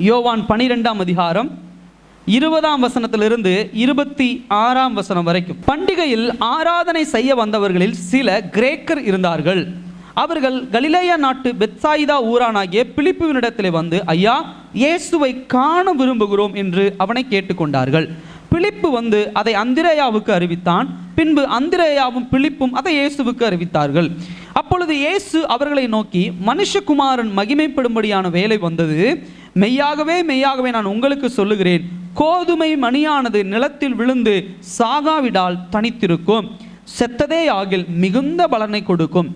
யோவான் 12ஆம் அதிகாரம் 20ஆம் வசனத்திலிருந்து 26ஆம் வசனம் வரைக்கும். பண்டிகையில் ஆராதனை செய்ய வந்தவர்களில் சில கிரேக்கர் இருந்தார்கள். அவர்கள் கலிலேயா நாட்டு பெத்சாயிதா ஊரானாகிய பிலிப்புவினிடத்திலே வந்து, ஐயா, இயேசுவை காண விரும்புகிறோம் என்று அவனை கேட்டுக்கொண்டார்கள். பிலிப்பு வந்து அதை அந்திரேயாவுக்கு அறிவித்தான். பின்பு அந்திரேயாவும் பிலிப்பும் அதை இயேசுவுக்கு அறிவித்தார்கள். அப்பொழுது இயேசு அவர்களை நோக்கி, மனுஷகுமாரன் மகிமைப்படும்படியான வேலை வந்தது. மெய்யாகவே மெய்யாகவே நான் உங்களுக்கு சொல்லுகிறேன், கோதுமை மணியானது நிலத்தில் விழுந்து சாகாவிடால் தனித்திருக்கும், செத்ததே ஆகில் மிகுந்த பலனை கொடுக்கும்.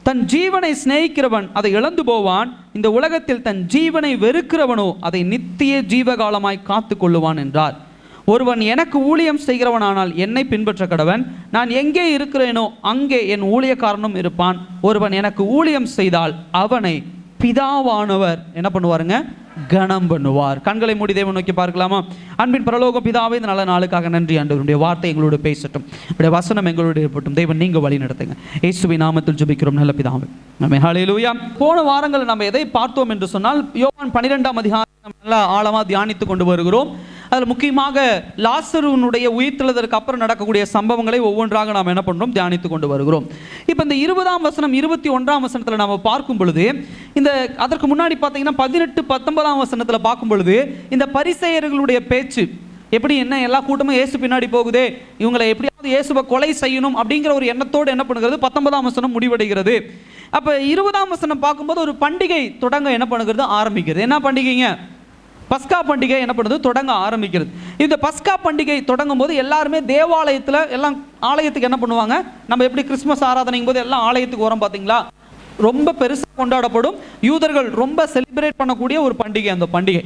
தன் ஜீவனை சிநேகிக்கிறவன் அதை இழந்து போவான். இந்த உலகத்தில் தன் ஜீவனை வெறுக்கிறவனோ அதை நித்திய ஜீவகாலமாய் காத்து கொள்ளுவான் என்றார். ஒருவன் எனக்கு ஊழியம் செய்கிறவனானால் என்னை பின்பற்ற கடவன். நான் எங்கே இருக்கிறேனோ அங்கே என் ஊழியக்காரனும் இருப்பான். ஒருவன் எனக்கு ஊழியம் செய்தால் அவனை பிதாவானவர் என்ன பண்ணுவாருங்க? கனம் பண்ணுவார். கண்களை மூடி தேவன் நோக்கி பார்க்கலாமா? அன்பின் பரலோக பிதாவே, இந்த நல்ல நாளுக்காக நன்றி ஆண்டவருடைய வார்த்தை எங்களோடு பேசட்டும், உடைய வசனம் எங்களோடு ஏற்பட்டும். தேவன் நீங்க வழி நடத்துங்க. இயேசுவின் நாமத்தில் ஜெபிக்கிறோம் நல்ல பிதாவே, ஆமென். ஹல்லேலூயா. போன வாரங்கள் நம்ம எதை பார்த்தோம் என்று சொன்னால், யோவான் 12ஆம் அதிகாரம் நல்லா ஆழமாக தியானித்து கொண்டு வருகிறோம். அதில் முக்கியமாக லாசருனுடைய உயிர்த்தெழுதலுக்கு அப்புறம் நடக்கக்கூடிய சம்பவங்களை ஒவ்வொன்றாக நாம் என்ன பண்ணுறோம்? தியானித்து கொண்டு வருகிறோம். இப்போ இந்த 20ஆம் வசனம் 21ஆம் வசனத்தில் நம்ம பார்க்கும் பொழுது, இந்த அதற்கு முன்னாடி பார்த்தீங்கன்னா 18 19ஆம் வசனத்தில் பார்க்கும் பொழுது இந்த பரிசேயர்களுடைய பேச்சு எப்படி, என்ன எல்லா கூட்டமும் இயேசு பின்னாடி போகுதே, இவங்களை எப்படியாவது இயேசுவை கொலை செய்யணும் அப்படிங்கிற ஒரு எண்ணத்தோடு என்ன பண்ணுகிறது? 19ஆம் வசனம் முடிவடைகிறது. அப்போ 20ஆம் வசனம் பார்க்கும்போது ஒரு பண்டிகை தொடங்க என்ன பண்ணுகிறது? ஆரம்பிக்கிறது. என்ன பண்டிகைங்க? பஸ்கா பண்டிகை என்ன பண்ணுறது? தொடங்க ஆரம்பிக்கிறது. இந்த பஸ்கா பண்டிகை தொடங்கும் போது எல்லாருமே தேவாலயத்தில் எல்லாம் ஆலயத்துக்கு என்ன பண்ணுவாங்க? நம்ம எப்படி கிறிஸ்மஸ் ஆராதனைக்கும் போது எல்லாம் ஆலயத்துக்கு வரோம் பார்த்தீங்களா? ரொம்ப பெருசாக கொண்டாடப்படும், யூதர்கள் ரொம்ப செலிப்ரேட் பண்ணக்கூடிய ஒரு பண்டிகை அந்த பண்டிகை.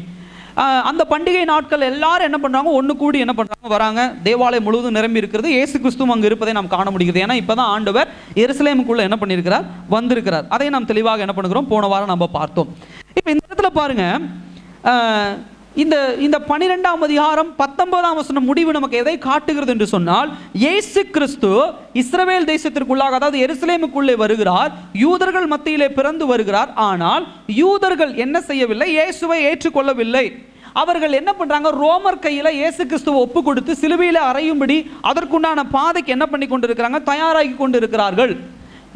அந்த பண்டிகை நாட்கள் எல்லாரும் என்ன பண்ணுறாங்க? ஒன்று கூடி என்ன பண்ணுறாங்க? வராங்க. தேவாலயம் முழுவதும் நிரம்பி இருக்கிறது. இயேசு கிறிஸ்துவும் அங்கே இருப்பதை நாம் காண முடிகிறது. ஏன்னா இப்போ தான் ஆண்டவர் எருசலேமுக்குள்ளே என்ன பண்ணியிருக்கிறார்? வந்திருக்கிறார். அதை நாம் தெளிவாக என்ன பண்ணுகிறோம்? போன வாரம் நம்ம பார்த்தோம். இப்போ இந்த இடத்துல பாருங்க, இந்த 12ஆம் அதிகாரம் 19ஆம் வசனம் முடிவு நமக்கு எதை காட்டுகிறது என்று சொன்னால், இயேசு கிறிஸ்து இஸ்ரவேல் தேசத்திற்குள்ளாக, அதாவது எருசலேமுக்குள்ளே வருகிறார். யூதர்கள் மத்தியிலே பிறந்து வருகிறார். ஆனால் யூதர்கள் என்ன செய்யவில்லை? இயேசுவை ஏற்றுக்கொள்ளவில்லை. அவர்கள் என்ன பண்றாங்க? ரோமர் கையில் இயேசு கிறிஸ்துவை ஒப்பு கொடுத்து சிலுவையில் அறையும்படி அதற்குண்டான பாதைக்கு என்ன பண்ணி கொண்டு இருக்கிறாங்க? தயாராகி கொண்டு இருக்கிறார்கள்.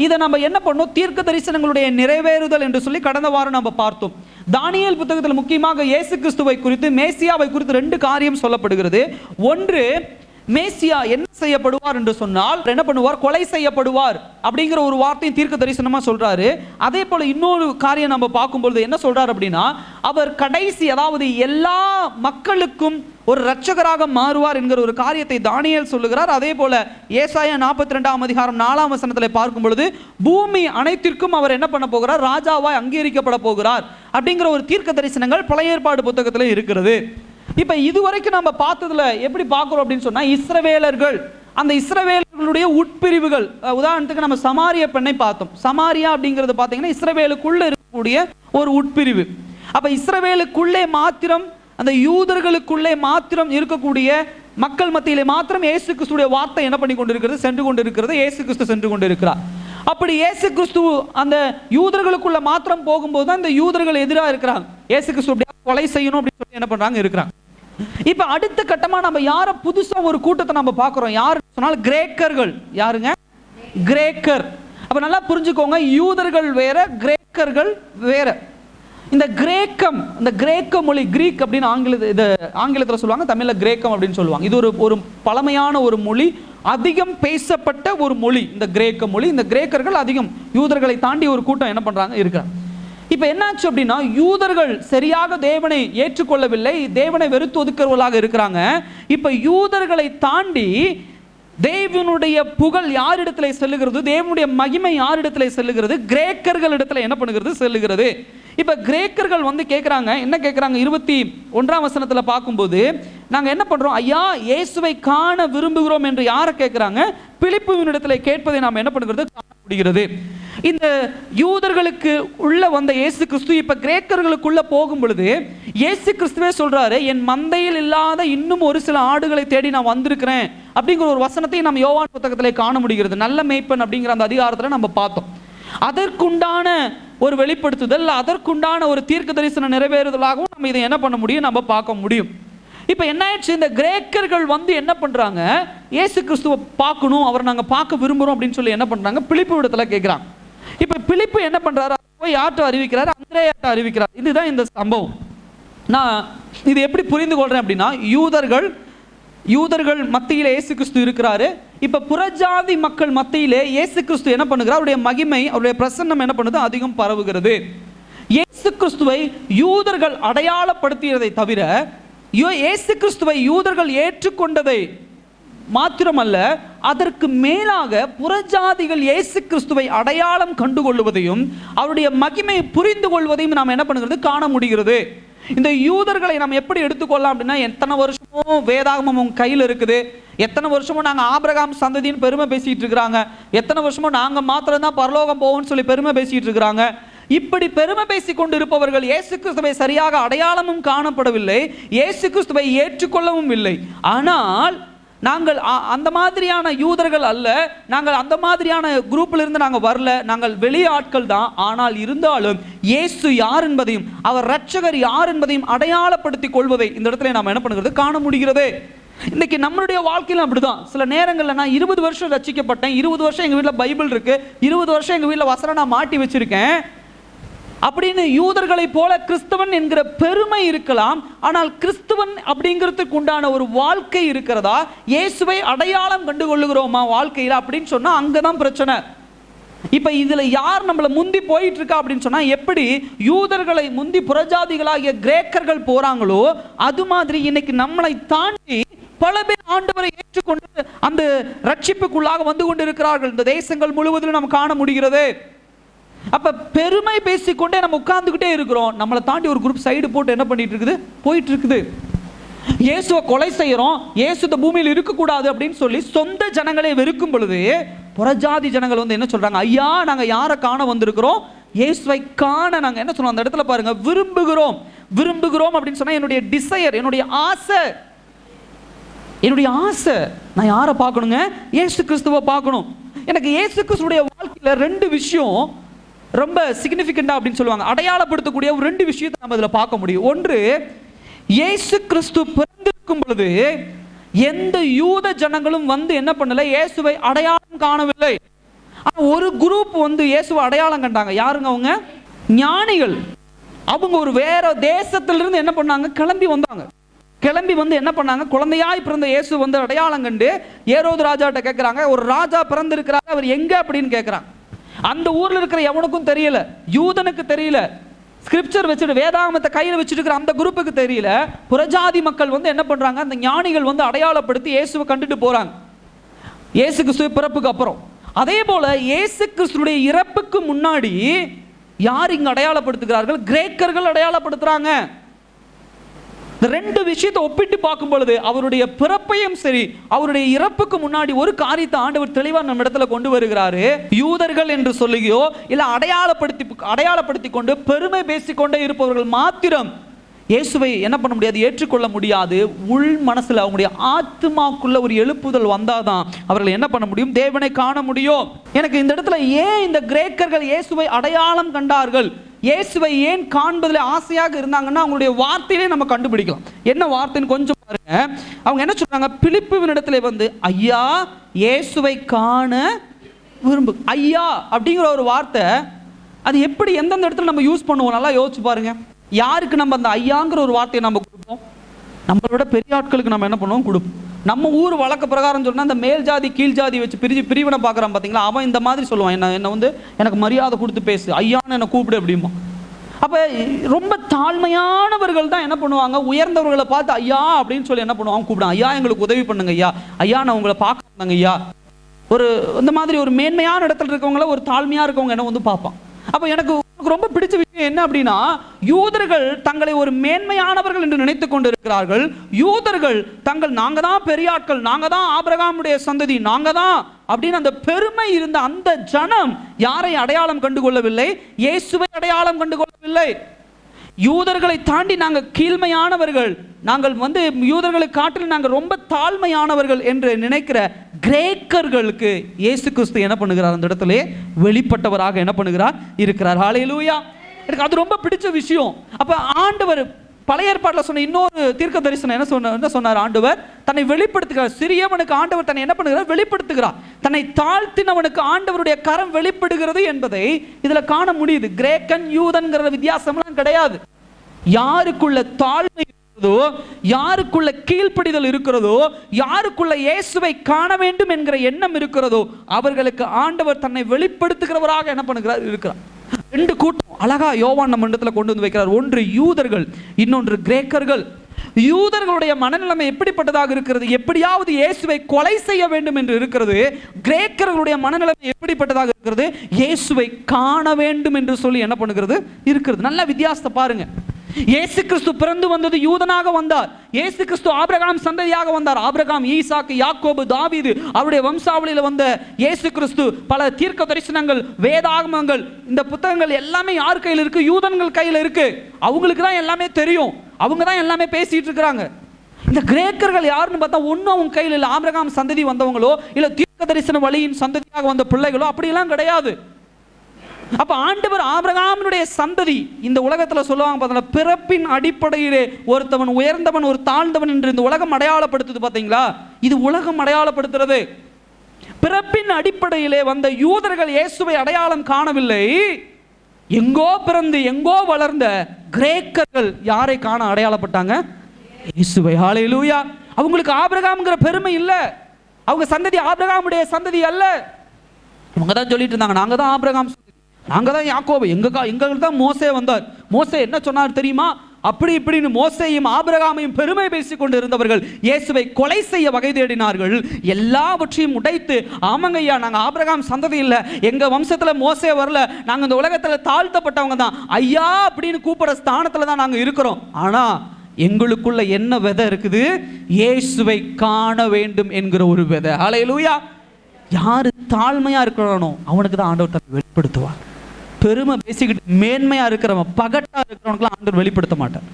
இதை நம்ம என்ன பண்ணோம்? தீர்க்க தரிசனங்களுடைய நிறைவேறுதல் என்று சொல்லி கடந்த வாரம் நம்ம பார்த்தோம். தானியேல் புத்தகத்தில் முக்கியமாக இயேசு கிறிஸ்துவை குறித்து, மேசியாவை குறித்து 2 காரியம் சொல்லப்படுகிறது. ஒன்று, மேசியா என்ன செய்யப்படுவார் என்று சொன்னால் என்ன பண்ணுவார்? கொலை செய்யப்படுவார் அப்படிங்கிற ஒரு வார்த்தையும் தீர்க்க தரிசனமா சொல்றாரு. அதே போல இன்னொரு காரியம் நம்ம பார்க்கும்பொழுது என்ன சொல்றாரு அப்படின்னா, அவர் கடைசி, அதாவது எல்லா மக்களுக்கும் ஒரு இரட்சகராக மாறுவார் என்கிற ஒரு காரியத்தை தானியேல் சொல்லுகிறார். அதே போல ஏசாயா 42ஆம் அதிகாரம் 4ஆம் வசனத்தில் பார்க்கும் பொழுது, பூமி அனைத்திற்கும் அவர் என்ன பண்ண போகிறார்? ராஜாவாய் அங்கீகரிக்கப்பட போகிறார் அப்படிங்கிற ஒரு தீர்க்க தரிசனங்கள் பழைய ஏற்பாடு புத்தகத்தில் இருக்கிறது. இப்போ இதுவரைக்கும் நம்ம பார்த்ததுல எப்படி பார்க்குறோம் அப்படின்னு சொன்னால், இஸ்ரவேலர்கள், அந்த இஸ்ரவேலர்களுடைய உட்பிரிவுகள். உதாரணத்துக்கு நம்ம சமாரிய பெண்ணை பார்த்தோம். சமாரியா அப்படிங்கிறது பார்த்தீங்கன்னா இஸ்ரவேலுக்குள்ளே இருக்கக்கூடிய ஒரு உட்பிரிவு. அப்போ இஸ்ரவேலுக்குள்ளே மாத்திரம், அந்த யூதர்களுக்குள்ளே மாத்திரம் இருக்கக்கூடிய மக்கள் மத்தியிலே மாத்திரம் இயேசு கிறிஸ்துடைய வார்த்தை என்ன பண்ணி கொண்டிருக்கிறது? சென்று கொண்டிருக்கிறது. இயேசு கிறிஸ்து சென்று கொண்டிருக்கிறார். அப்படி இயேசு கிறிஸ்து அந்த யூதர்களுக்குள்ள மாத்திரம் போகும்போது தான் இந்த யூதர்கள் எதிராக இருக்கிறாங்க. இயேசு கிறிஸ்து அப்படியே கொலை செய்யணும் அப்படின்னு சொல்லி என்ன பண்றாங்க? இருக்கிறாங்க. இப்ப அடுத்த கட்டமா நம்ம யார புதுசா ஒரு கூட்டத்தை நம்ம பார்க்கிறோம். யாரு சொன்னால் கிரேக்கர்கள். யாருங்க? கிரேக்கர். அப்ப நல்லா புரிஞ்சுக்கோங்க, யூதர்கள் வேற, கிரேக்கர்கள் வேற. இந்த கிரேக்கம், இந்த கிரேக்க மொழி, கிரீக் அப்படின்னு ஆங்கிலத்தில் சொல்லுவாங்க, தமிழில் கிரேக்கம் அப்படின்னு சொல்லுவாங்க. இது ஒரு பழமையான ஒரு மொழி, அதிகம் பேசப்பட்ட ஒரு மொழி இந்த கிரேக்க மொழி. இந்த கிரேக்கர்கள் அதிகம் யூதர்களை தாண்டி ஒரு கூட்டம் என்ன பண்றாங்க? இருக்கிறாங்க. இப்போ என்னாச்சு அப்படின்னா, யூதர்கள் சரியாக தேவனை ஏற்றுக்கொள்ளவில்லை, தேவனை வெறுத்து ஒதுக்கிறவர்களாக இருக்கிறாங்க. இப்போ யூதர்களை தாண்டி தேவனுடைய புகழ் யாரிடத்துல செல்லுகிறது? தேவனுடைய மகிமை யாரிடத்துல செல்லுகிறது? கிரேக்கர்கள் இடத்துல என்ன பண்ணுகிறது? செல்லுகிறது. இப்போ கிரேக்கர்கள் வந்து கேட்குறாங்க. என்ன கேட்குறாங்க? 21ஆம் வசனத்தில் பார்க்கும்போது, நாங்கள் என்ன பண்ணுறோம்? ஐயா, இயேசுவை காண விரும்புகிறோம் என்று யாரை கேட்குறாங்க? பிலிப்புவினிடத்தில் கேட்பதை நாம் என்ன பண்ணுகிறது? காண முடிகிறது. இந்த யூதர்களுக்கு உள்ள வந்த இயேசு கிறிஸ்து இப்ப கிரேக்கர்களுக்குள்ள போகும் பொழுது இயேசு கிறிஸ்துவே சொல்றாரு, என் மந்தையில் இல்லாத இன்னும் ஒரு சில ஆடுகளை தேடி நான் வந்திருக்கிறேன் அப்படிங்கிற ஒரு வசனத்தை நம்ம யோவான் புத்தகத்திலே காண முடிகிறது. நல்ல மேய்ப்பன் அப்படிங்கிற அந்த அதிகாரத்தில் நம்ம பார்த்தோம். அதற்குண்டான ஒரு வெளிப்படுத்துதல், அதற்குண்டான ஒரு தீர்க்க தரிசனம் நிறைவேறுதலாகவும் நம்ம இதை என்ன பண்ண முடியும், நம்ம பார்க்க முடியும். இப்போ என்ன ஆயிடுச்சு, இந்த கிரேக்கர்கள் வந்து என்ன பண்ணுறாங்க, இயேசு கிறிஸ்துவை பார்க்கணும், அவரை நாங்கள் பார்க்க விரும்புகிறோம் அப்படின்னு சொல்லி என்ன பண்ணுறாங்க, பிலிப்பு இடத்துல கேட்குறாங்க. இப்போ பிலிப்பு என்ன பண்ணுறாரு, போய் யார்கிட்ட அறிவிக்கிறாரு, அந்திரேயார்ட்ட அறிவிக்கிறார். இதுதான் இந்த சம்பவம். நான் இது எப்படி புரிந்து கொள்கிறேன் அப்படின்னா, யூதர்கள் மத்தியில் இயேசு கிறிஸ்து இருக்கிறாரு. இப்போ புறஜாதி மக்கள் மத்தியிலே இயேசு கிறிஸ்து என்ன பண்ணுகிறார், அவருடைய மகிமை, அவருடைய பிரசன்னம் என்ன பண்ணுது, அதிகம் பரவுகிறது. இயேசு கிறிஸ்துவை யூதர்கள் அடையாளப்படுத்தியதை தவிர இயேசு கிறிஸ்துவை யூதர்கள் ஏற்றுக்கொண்டதை மாத்திரமல்ல, அதற்கு மேலாக புறஜாதிகள் இயேசு கிறிஸ்துவை அடையாளம் கண்டுகொள்வதையும் அவருடைய மகிமையை புரிந்து கொள்வதையும் நாம் என்ன பண்ணுகிறது, காண முடிகிறது. இந்த யூதர்களை நாம் எப்படி எடுத்துக்கொள்ளலாம் அப்படின்னா, எத்தனை வருஷமும் வேதாகமம் உங்க கையில் இருக்குது, எத்தனை வருஷமும் நாங்கள் ஆபிரகாம் சந்ததின்னு பெருமை பேசிட்டு இருக்கிறாங்க, எத்தனை வருஷமும் நாங்கள் மாத்திரம்தான் பரலோகம் போவோம்னு சொல்லி பெருமை பேசிட்டு இருக்கிறாங்க. இப்படி பெருமை பேசிக் கொண்டு இருப்பவர்கள் இயேசு கிறிஸ்துவை சரியாக அடையாளமும் காணப்படவில்லை, இயேசு கிறிஸ்துவை ஏற்றுக்கொள்ளவும் இல்லை. ஆனால் நாங்கள் அந்த மாதிரியான யூதர்கள் அல்ல, நாங்கள் அந்த மாதிரியான குரூப்பில் இருந்து நாங்கள் வரல, நாங்கள் வெளியே ஆட்கள் தான். ஆனால் இருந்தாலும் இயேசு யார் என்பதையும் அவர் இரட்சகர் யார் என்பதையும் அடையாளப்படுத்திக் கொள்வதை இந்த இடத்துல நாம் என்ன பண்ணுகிறது, காண முடிகிறது. இன்னைக்கு நம்மளுடைய வாழ்க்கையில் அப்படிதான். சில நேரங்களில் நான் 20 வருஷம் ரட்சிக்கப்பட்டேன், 20 வருஷம் எங்கள் வீட்டில் பைபிள் இருக்கு, 20 வருஷம் எங்கள் வீட்டில் வசனம் நான் மாட்டி வச்சிருக்கேன் அப்படின்னு யூதர்களை போல கிறிஸ்தவன் என்கிற பெருமை இருக்கலாம். ஆனால் கிறிஸ்தவன் அப்படிங்கிறதுக்கு உண்டான ஒரு வாழ்க்கை இருக்கிறதா, இயேசுவை அடையாளம் கண்டு கொள்ளுகிறோமா வாழ்க்கையில் அப்படின்னு சொன்னா அங்கதான் பிரச்சனை. இப்ப இதுல யார் நம்மள முந்தி போயிட்டு இருக்கா அப்படின்னு சொன்னா, எப்படி யூதர்களை முந்தி புறஜாதிகளாகிய கிரேக்கர்கள் போறாங்களோ அது மாதிரி இன்னைக்கு நம்மளை தாண்டி பல பேர் ஆண்டவரை ஏற்றுக்கொண்டு அந்த ரட்சிப்புக்குள்ளாக வந்து கொண்டு இருக்கிறார்கள். இந்த தேசங்கள் முழுவதிலும் நம்ம காண முடிகிறது. அப்ப பெருமை பேசிக்கொண்டே நம்ம உட்கார்ந்துகிட்டே இருக்கிறோம், நம்மளை தாண்டி ஒரு குரூப் சைடு போட்டு என்ன பண்ணிட்டு இருக்குது, போயிட்டு இருக்குது. இயேசுவை கொலை செய்யறோம், இயேசு இந்த பூமியில் இருக்கக்கூடாது அப்படின்னு சொல்லி சொந்த ஜனங்களை வெறுக்கும் பொழுது புறஜாதி ஜனங்கள் வந்து என்ன சொல்றாங்க, ஐயா நாங்க யாரை காண வந்திருக்கிறோம், இயேசுவை காண நாங்க என்ன சொல்றோம், அந்த இடத்துல பாருங்க, விரும்புகிறோம் அப்படின்னு சொன்னா என்னுடைய டிசையர், என்னுடைய ஆசை நான் யாரை பார்க்கணுங்க, இயேசு கிறிஸ்துவை பார்க்கணும். எனக்கு இயேசு கிறிஸ்துடைய வாழ்க்கையில 2 விஷயம் ரொம்ப சிக்னிஃபிகண்டா அப்படின்னு சொல்லுவாங்க, அடையாளப்படுத்தக்கூடிய ஒரு 2 விஷயத்தை நம்ம இதில் பார்க்க முடியும். ஒன்று, இயேசு கிறிஸ்து பிறந்திருக்கும் பொழுது எந்த யூத ஜனங்களும் வந்து என்ன பண்ணல, இயேசுவை அடையாளம் காணவில்லை. ஆனால் ஒரு குரூப் வந்து இயேசுவை அடையாளம் கண்டாங்க. யாருங்க அவங்க? ஞானிகள். அவங்க ஒரு வேற தேசத்திலிருந்து என்ன பண்ணாங்க, கிளம்பி வந்து என்ன பண்ணாங்க, குழந்தையாய் பிறந்த இயேசு வந்து அடையாளம் கண்டு ஏரோது ராஜாட்ட கேட்குறாங்க, ஒரு ராஜா பிறந்திருக்கிறார், அவர் எங்க அப்படின்னு கேட்குறாங்க. அந்த ஊர்ல இருக்கிற எவனுக்கும் தெரியல, யூதனுக்கு தெரியல, ஸ்கிரிப்சர் வச்சுட்டு வேதாகமத்தை கையில் வச்சுட்டு இருக்கிற அந்த குரூப்புக்கு தெரியல. புறஜாதி மக்கள் வந்து என்ன பண்றாங்க, அந்த ஞானிகள் வந்து அடையாளப்படுத்தி இயேசுவை கண்டுட்டு போறாங்க, இயேசு கிறிஸ்து பிறப்புக்கு அப்புறம். அதே போல இயேசு கிறிஸ்துடைய இறப்புக்கு முன்னாடி யார் இங்க அடையாளப்படுத்துகிறார்கள், கிரேக்கர்கள் அடையாளப்படுத்துறாங்க. இந்த 2 விஷயத்தை ஒப்பிட்டு பார்க்கும் பொழுது அவருடைய பிறப்பையும் சரி அவருடைய இறப்புக்கு முன்னாடி ஒரு காரியத்தை ஆண்டவர் தெளிவா நம்ம இடத்துல கொண்டு வருகிறாரு. யூதர்கள் என்று சொல்லியோ இல்ல அடையாளப்படுத்தி கொண்டு பெருமை பேசிக்கொண்டே இருப்பவர்கள் மாத்திரம் இயேசுவை என்ன பண்ண முடியாது, ஏற்றுக்கொள்ள முடியாது. உள் மனசுல அவங்களுடைய ஆத்மாக்குள்ள ஒரு எழுப்புதல் வந்தாதான் அவர்கள் என்ன பண்ண முடியும், தேவனை காண முடியும். எனக்கு இந்த இடத்துல ஏன் இந்த கிரேக்கர்கள் இயேசுவை அடையாளம் கண்டார்கள், இயேசுவை ஏன் காண்பதில் ஆசையாக இருந்தாங்கன்னா அவங்களுடைய வார்த்தையிலே நம்ம கண்டுபிடிக்கலாம். என்ன வார்த்தைன்னு கொஞ்சம் பாருங்க. அவங்க என்ன சொல்றாங்க, பிலிப்புவினிடத்திலே வந்து ஐயா இயேசுவை காண விரும்பு. ஐயா அப்படிங்கிற ஒரு வார்த்தை அது எப்படி எந்தெந்த இடத்துல நம்ம யூஸ் பண்ணுவோம், நல்லா யோசிச்சு பாருங்க. யாருக்கு நம்ம அந்த ஐயாங்கிற ஒரு வார்த்தையை நம்ம கொடுப்போம், நம்மளோட பெரிய ஆட்களுக்கு நம்ம என்ன பண்ணுவோம், கொடுப்போம். நம்ம ஊர் வழக்க பிரகாரம் சொன்னால் அந்த மேல் ஜாதி கீழ் ஜாதி வச்சு பிரிவினை பார்க்குறான் பார்த்தீங்களா, அவன் இந்த மாதிரி சொல்லுவான், என்ன வந்து எனக்கு மரியாதை கொடுத்து பேசு, ஐயான்னு என்னை கூப்பிடு அப்படிமா. அப்போ ரொம்ப தாழ்மையானவர்கள் தான் என்ன பண்ணுவாங்க, உயர்ந்தவர்களை பார்த்து ஐயா அப்படின்னு சொல்லி என்ன பண்ணுவாங்க, கூப்பிடுவாங்க, ஐயா எங்களுக்கு உதவி பண்ணுங்க ஐயா நான் உங்களை பார்க்க வந்தாங்க ஐயா. ஒரு இந்த மாதிரி ஒரு மேன்மையான இடத்துல இருக்கவங்கள ஒரு தாழ்மையாக இருக்கவங்க என்ன வந்து பார்ப்பான். அப்போ எனக்கு ரொம்ப பிடிச்ச விஷயம் என்ன அப்படின்னா, யூதர்கள் தங்களை ஒரு மேன்மையானவர்கள் என்று நினைத்துக் கொண்டு இருக்கிறார்கள். யூதர்கள் நாங்க தான் பெரிய ஆட்கள், நாங்க தான் ஆபிரகாமுடைய சந்ததி, நாங்க தான் அப்படின்னு அந்த பெருமை இருந்த அந்த ஜனம் யாரை அடையாளம் கண்டுகொள்ளவில்லை, இயேசுவை அடையாளம் கண்டுகொள்ளவில்லை. யூதர்களை தாண்டி நாங்கள் கீழ்மையானவர்கள், நாங்கள் வந்து யூதர்களை காட்டிலும் நாங்கள் ரொம்ப தாழ்மையானவர்கள் என்று நினைக்கிற கிரேக்கர்களுக்கு இயேசு கிறிஸ்து என்ன பண்ணுகிறார்? அந்த இடத்துல வெளிப்பட்டவராக என்ன பண்ணுகிறார்? இருக்கிறார். ஹல்லேலூயா. எனக்கு அது ரொம்ப பிடிச்ச விஷயம். அப்ப ஆண்டவர் பழைய ஏற்பாட்டில் சொன்ன இன்னொரு தீர்க்க தரிசனம் என்ன சொன்னார்? ஆண்டவர் தன்னை வெளிப்படுத்துகிறார். சிறியவனுக்கு ஆண்டவர் தன்னை என்ன பண்ணுகிறார்? வெளிப்படுத்துகிறார். தன்னை தாழ்த்தினவனுக்கு ஆண்டவருடைய கரம் வெளிப்படுகிறது என்பதை இதுல காண முடியுது. கிரேக்கன் யூதன்கிற வித்தியாசம்லாம் கிடையாது. யாருக்குள்ள தாழ்மை இருக்கிறதோ, யாருக்குள்ள கீழ்ப்படிதல் இருக்கிறதோ, யாருக்குள்ள இயேசுவை காண வேண்டும் என்கிற எண்ணம் இருக்கிறதோ, அவர்களுக்கு ஆண்டவர் தன்னை வெளிப்படுத்துகிறவராக என்ன பண்ணுகிறார்? இருக்கிறார். ரெண்டு கூட்டம் அழகா யோவான் நம்ம இடத்துல கொண்டு வந்து வைக்கிறார். ஒன்று யூதர்கள், இன்னொன்று கிரேக்கர்கள். யூதர்களுடைய மனநிலைமை எப்படிப்பட்டதாக இருக்கிறது? எப்படியாவது இயேசுவை கொலை செய்ய வேண்டும் என்று இருக்கிறது. கிரேக்கர்களுடைய மனநிலைமை எப்படிப்பட்டதாக இருக்கிறது? இயேசுவை காண வேண்டும் என்று சொல்லி என்ன பண்ணுகிறது? இருக்கிறது. நல்ல வித்தியாசத்தை பாருங்க. இயேசு கிறிஸ்து பிறந்து வந்தது யூதனாக வந்தார். இயேசு கிறிஸ்து ஆபிரகாம் சந்ததியாக வந்தார். ஆபிரகாம், ஈசாக்கு, யாக்கோபு, தாவீது அவருடைய வம்சாவளியில் வந்த இயேசு கிறிஸ்து பல தீர்க்க தரிசனங்கள், வேதாகமங்கள், இந்த புத்தகங்கள் எல்லாமே யார் கையில் இருக்கு? யூதன்கள் கையில் இருக்கு. அவங்களுக்கு தான் எல்லாமே தெரியும். அவங்க தான் எல்லாமே பேசிட்டு இருக்கிறாங்க. இந்த கிரேக்கர்கள் யாருன்னு பார்த்தா ஒன்றும் அவங்க கையில் இல்லை. ஆபிரகாம் சந்ததி வந்தவங்களோ இல்லை தீர்க்க தரிசன வழியின் சந்ததியாக வந்த பிள்ளைகளோ அப்படியெல்லாம் கிடையாது. அப்ப ஆண்டவர் ஆபிரகாமினுடைய சந்ததி, இந்த உலகத்தில் சொல்லுவாங்க பார்த்தீங்களா, பிறப்பின் அடிப்படையிலே ஒருத்தவன் உயர்ந்தவன் ஒரு தாழ்ந்தவன் என்று இந்த உலகம் அடையாளப்படுத்துது. பார்த்தீங்களா, இது உலகம் அடையாளப்படுத்துறது. பிறப்பின் அடிப்படையிலே வந்த யூதர்கள் இயேசுவை அடையாளம் காணவில்லை. எங்கோ பிறந்து எங்கோ வளர்ந்த கிரேக்கர்கள் யாரை காண அடையாளப்பட்டாங்க? இயேசுவை. ஹல்லேலூயா. அவங்களுக்கு ஆபிரகாம்ங்கிற பெருமை இல்லை. அவங்க சந்ததி ஆபிரகாமுடைய சந்ததி அல்ல. அவங்க தான் சொல்லிட்டு இருந்தாங்க, நாங்க தான் ஆபிரகாம், நாங்க தான் யாக்கோபு, எங்களுக்கு தான் மோசே வந்தார். மோசே என்ன சொன்னார் தெரியுமா? அப்படி இப்படின்னு மோசேயும் ஆபிரகாமையும் பெருமை பேசிக் கொண்டு இருந்தவர்கள் இயேசுவை கொலை செய்ய வகை தேடினார்கள். எல்லாவற்றையும் உடைத்து, ஆமாங்க ஐயா, நாங்க ஆபிரகாம் சந்ததி இல்லை, எங்க வம்சத்துல மோசே வரல, நாங்க இந்த உலகத்துல தாழ்த்தப்பட்டவங்க தான் ஐயா அப்படின்னு கூப்பிட ஸ்தானத்துல தான் நாங்க இருக்கிறோம். ஆனா எங்களுக்குள்ள என்ன விதை இருக்குது? இயேசுவை காண வேண்டும் என்கிற ஒரு விதை. ஹல்லேலூயா. யாரு தாழ்மையா இருக்கிறானோ அவனுக்கு தான் ஆண்டவர் தன்னை வெளிப்படுத்துவார். பெருமை பேசிக்கிட்டு மேன்மையா இருக்கிறவன், பகட்டா இருக்கிறவனுக்குலாம் ஆண்டவர் வெளிப்படுத்த மாட்டார்.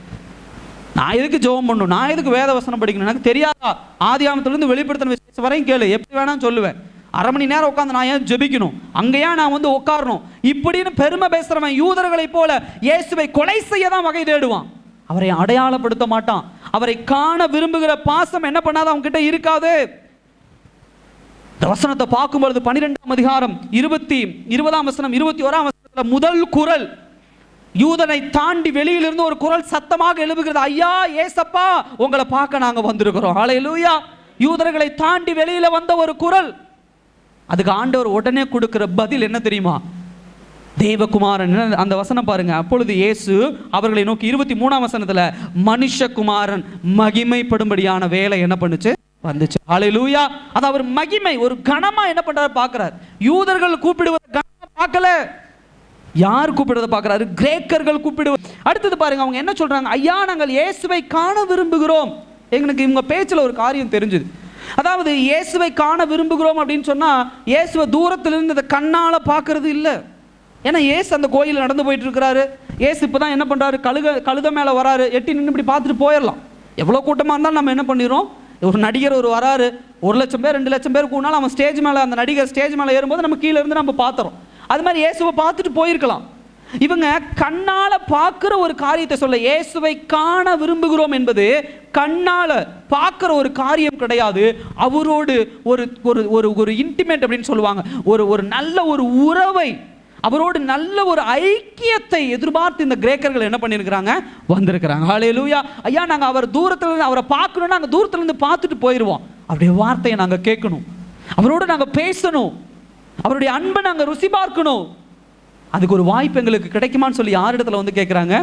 நான் எதுக்கு ஜெபம் பண்ணணும், நான் எதுக்கு வேத வசனம் படிக்கணும், எனக்கு தெரியாதா? ஆதியாகமத்திலிருந்து வெளிப்படுத்தின விசேஷம் வரையும் கேளு, எப்படி வேணாலும் சொல்லுவேன். அரை மணி நேரம் உட்காந்து நான் ஏன் ஜெபிக்கணும், அங்கேயா நான் வந்து உட்காரணும் இப்படின்னு பெருமை பேசுறவன் யூதர்களை போல இயேசுவை கொலை செய்ய தான் வகை தேடுவான். அவரை அடையாளப்படுத்த மாட்டான். அவரை காண விரும்புகிற பாசம் என்ன பண்ணாத அவங்க கிட்ட இருக்காது. வசனத்தை பார்க்கும்பொழுது 12ஆம் அதிகாரம் 20ஆம் வசனம் 21ஆம் வசனத்துல முதல் குரல், யூதனை தாண்டி வெளியிலிருந்து ஒரு குரல் சத்தமாக எழுப்புகிறது. ஐயா ஏசப்பா, உங்களை பார்க்க நாங்க வந்திருக்கிறோம். ஹல்லேலூயா. யூதர்களை தாண்டி வெளியில வந்த ஒரு குரல். அதுக்கு ஆண்டவர் உடனே கொடுக்கிற பதில் என்ன தெரியுமா? தேவகுமாரன். அந்த வசனம் பாருங்க. அப்பொழுது இயேசு அவர்களை நோக்கி 23ஆம் வசனத்துல, மனுஷகுமாரன் மகிமைப்படும்படியான வேலை என்ன பண்ணுச்சு? வந்துச்சு. ஹல்லேலூயா. அது அவர் மகிமை ஒரு கணமா என்ன பண்றாரு பார்க்கிறார். யூதர்கள் கூப்பிடுவதை கணமா பார்க்கல, யார் கூப்பிடுவதை பார்க்கிறாரு? கிரேக்கர்கள் கூப்பிடுவது. அடுத்தது பாருங்க, அவங்க என்ன சொல்றாங்க? ஐயா, நாங்கள் இயேசுவை காண விரும்புகிறோம். எங்களுக்கு இவங்க பேச்சுல ஒரு காரியம் தெரிஞ்சுது. அதாவது இயேசுவை காண விரும்புகிறோம் அப்படின்னு சொன்னா இயேசுவை தூரத்திலிருந்து இந்த கண்ணால பார்க்கறது இல்லை. ஏன்னா இயேசு அந்த கோயிலில் நடந்து போயிட்டு இருக்கிறாரு. இயேசு இப்பதான் என்ன பண்றாரு? கழுத மேல வராரு. எட்டி நின்று இப்படி பார்த்துட்டு போயிடலாம். எவ்வளவு கூட்டமா இருந்தாலும் நம்ம என்ன பண்ணிடுறோம்? ஒரு நடிகர் ஒரு வராரு, 1,00,000 பேர் 2,00,000 பேர் கூடாலும் அவன் ஸ்டேஜ் மேலே, அந்த நடிகர் ஸ்டேஜ் மேலே ஏறும்போது நம்ம கீழே இருந்து நம்ம பார்த்துறோம். அது மாதிரி இயேசுவை பார்த்துட்டு போயிருக்கலாம். இவங்க கண்ணால பார்க்குற ஒரு காரியத்தை சொல்ல, இயேசுவை காண விரும்புகிறோம் என்பது கண்ணால பார்க்குற ஒரு காரியம் கிடையாது. அவரோடு ஒரு ஒரு ஒரு இன்டிமேட் அப்படின்னு சொல்லுவாங்க, ஒரு நல்ல ஒரு உறவை, அவரோடு நல்ல ஒரு ஐக்கியத்தை எதிர்பார்த்து இந்த கிரேக்கர்கள் என்ன பண்ணியிருக்கிறாங்க? வந்திருக்கிறாங்க. ஹல்லேலூயா. ஐயா, நாங்கள் அவர் தூரத்தில் அவரை பார்க்கணும்னா நாங்கள் தூரத்துலேருந்து பார்த்துட்டு போயிடுவோம். அவருடைய வார்த்தையை நாங்கள் கேட்கணும், அவரோடு நாங்கள் பேசணும், அவருடைய அன்பை நாங்கள் ருசி பார்க்கணும். அதுக்கு ஒரு வாய்ப்பு எங்களுக்கு கிடைக்குமான்னு சொல்லி யார் இடத்துல வந்து கேட்குறாங்க?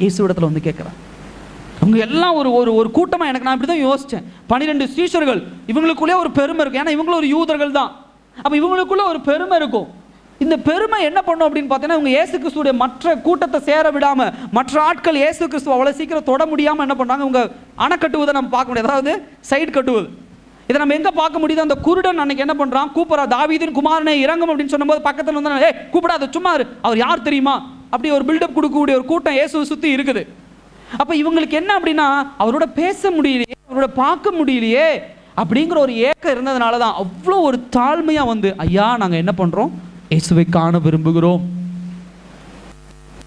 இயேசு இடத்துல வந்து கேட்குறாங்க. அவங்க எல்லாம் ஒரு ஒரு கூட்டமாக, எனக்கு நான் இப்படி தான் யோசித்தேன். 12 சீஷர்கள், இவங்களுக்குள்ளே ஒரு பெருமை இருக்கும். ஏன்னா இவங்களும் ஒரு யூதர்கள் தான். அப்போ இவங்களுக்குள்ள ஒரு பெருமை இருக்கும். இந்த பெருமை என்ன பண்ணும் அப்படின்னு பார்த்தீங்கன்னா, இவங்க இயேசு கிறிஸ்துடைய மற்ற கூட்டத்தை சேர விடாமல், மற்ற ஆட்கள் இயேசு கிறிஸ்துவ அவ்வளோ சீக்கிரம் தொட முடியாமல் என்ன பண்ணுறாங்க? இவங்க அணை கட்டுவதை நம்ம பார்க்க முடியாது, அதாவது சைடு கட்டுவது. இதை நம்ம எங்கே பார்க்க முடியுது? அந்த குருடன் அன்னைக்கு என்ன பண்ணுறான்? கூப்பிட்றா, தாவீதின் குமாரனை இறங்கும் அப்படின்னு சொன்னபோது பக்கத்தில் வந்து, கூப்பிடாத, சும்மா அவர் யார் தெரியுமா? அப்படி ஒரு பில்டப் கொடுக்கக்கூடிய ஒரு கூட்டம் இயேசுவை சுற்றி இருக்குது. அப்போ இவங்களுக்கு என்ன அப்படின்னா, அவரோட பேச முடியலையே, அவரோட பார்க்க முடியலையே அப்படிங்கிற ஒரு ஏக்கம் இருந்ததுனால தான் அவ்வளோ ஒரு தாழ்மையாக வந்து, ஐயா நாங்கள் என்ன பண்ணுறோம், இயேசுவை காண விரும்புகிறோம்.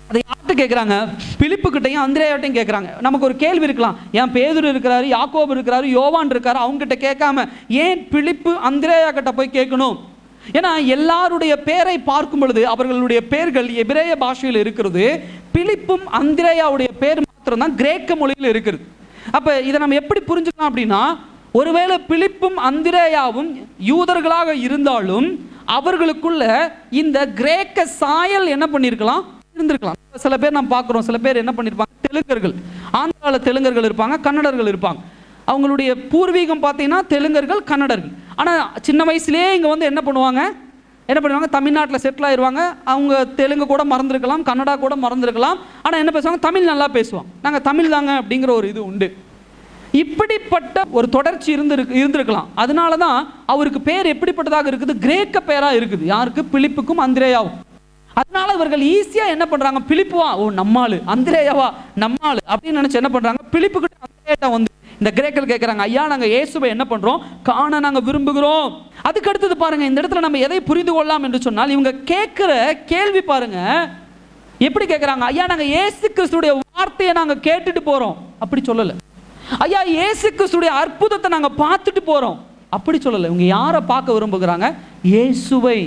அதை யார்கிட்ட கேட்குறாங்க? பிலிப்புக்கிட்டையும் அந்திரேயாட்டையும் கேட்குறாங்க. நமக்கு ஒரு கேள்வி இருக்கலாம், ஏன் பேதுரு இருக்கிறாரு, யாக்கோபு இருக்கிறாரு, யோவான் இருக்காரு, அவங்ககிட்ட கேட்காம ஏன் பிலிப்பு அந்திரேயா கிட்ட போய் கேட்கணும்? ஏன்னா எல்லாருடைய பேரை பார்க்கும் பொழுது அவர்களுடைய பேர்கள் எபிரேய பாஷையில் இருக்கிறது. பிலிப்பும் அந்திரேயாவுடைய பேர் மாத்திரம்தான் கிரேக்க மொழியில் இருக்கிறது. அப்போ இதை நம்ம எப்படி புரிஞ்சுக்கலாம் அப்படின்னா, ஒருவேளை பிலிப்பும் அந்திரேயாவும் யூதர்களாக இருந்தாலும் அவர்களுக்குள்ள இந்த கிரேக்க சாயல் என்ன பண்ணியிருக்கலாம், இருந்திருக்கலாம். சில பேர் நம்ம பார்க்குறோம், சில பேர் என்ன பண்ணியிருப்பாங்க, தெலுங்கர்கள், ஆந்திராவில் தெலுங்கர்கள் இருப்பாங்க, கன்னடர்கள் இருப்பாங்க. அவங்களுடைய பூர்வீகம் பார்த்தீங்கன்னா தெலுங்கர்கள், கன்னடர்கள். ஆனால் சின்ன வயசுலேயே இங்கே வந்து என்ன பண்ணுவாங்க, தமிழ்நாட்டில் செட்டில் ஆயிடுவாங்க. அவங்க தெலுங்கு கூட மறந்துருக்கலாம், கன்னடா கூட மறந்துருக்கலாம். ஆனால் என்ன பேசுவாங்க, தமிழ் நல்லா பேசுவாங்க. நாங்கள் தமிழ் தாங்க அப்படிங்கிற ஒரு இது உண்டு. இப்படிப்பட்ட ஒரு தொடர்ச்சி இருந்திருக்கலாம். அதனால தான் அவருக்கு பேர் எப்படிப்பட்டதாக இருக்குது, கிரேக்க பேராக இருக்குது. யாருக்கு? பிலிப்புக்கும் அந்திரேயாவும். அதனால இவர்கள் ஈஸியா என்ன பண்றாங்க, பிலிப்புவா ஓ நம்மாளு, அந்திரேயாவா நம்மாளு அப்படின்னு நினைச்சு என்ன பண்றாங்க, பிலிப்பு கிட்ட அந்திரேயா வந்து இந்த கிரேக்கர்கள் கேட்கறாங்க, ஐயா நாங்க இயேசுவை என்ன பண்றோம், காண நாங்க விரும்புகிறோம். அதுக்கு அடுத்தது பாருங்க, இந்த இடத்துல நம்ம எதை புரிந்து கொள்ளலாம் என்று சொன்னால், இவங்க கேட்கிற கேள்வி பாருங்க எப்படி கேட்கறாங்க. ஐயா நாங்க இயேசு கிறிஸ்துடைய வார்த்தையை நாங்க கேட்டுட்டு போறோம் அப்படி சொல்லல. ஐயா இயேசு கிறிஸ்துடைய அற்புதத்தை நாங்க பார்த்துட்டு போறோம் அப்படி சொல்லல. இவங்க யாரை பார்க்க விரும்புகிறாங்க, இயேசுவை.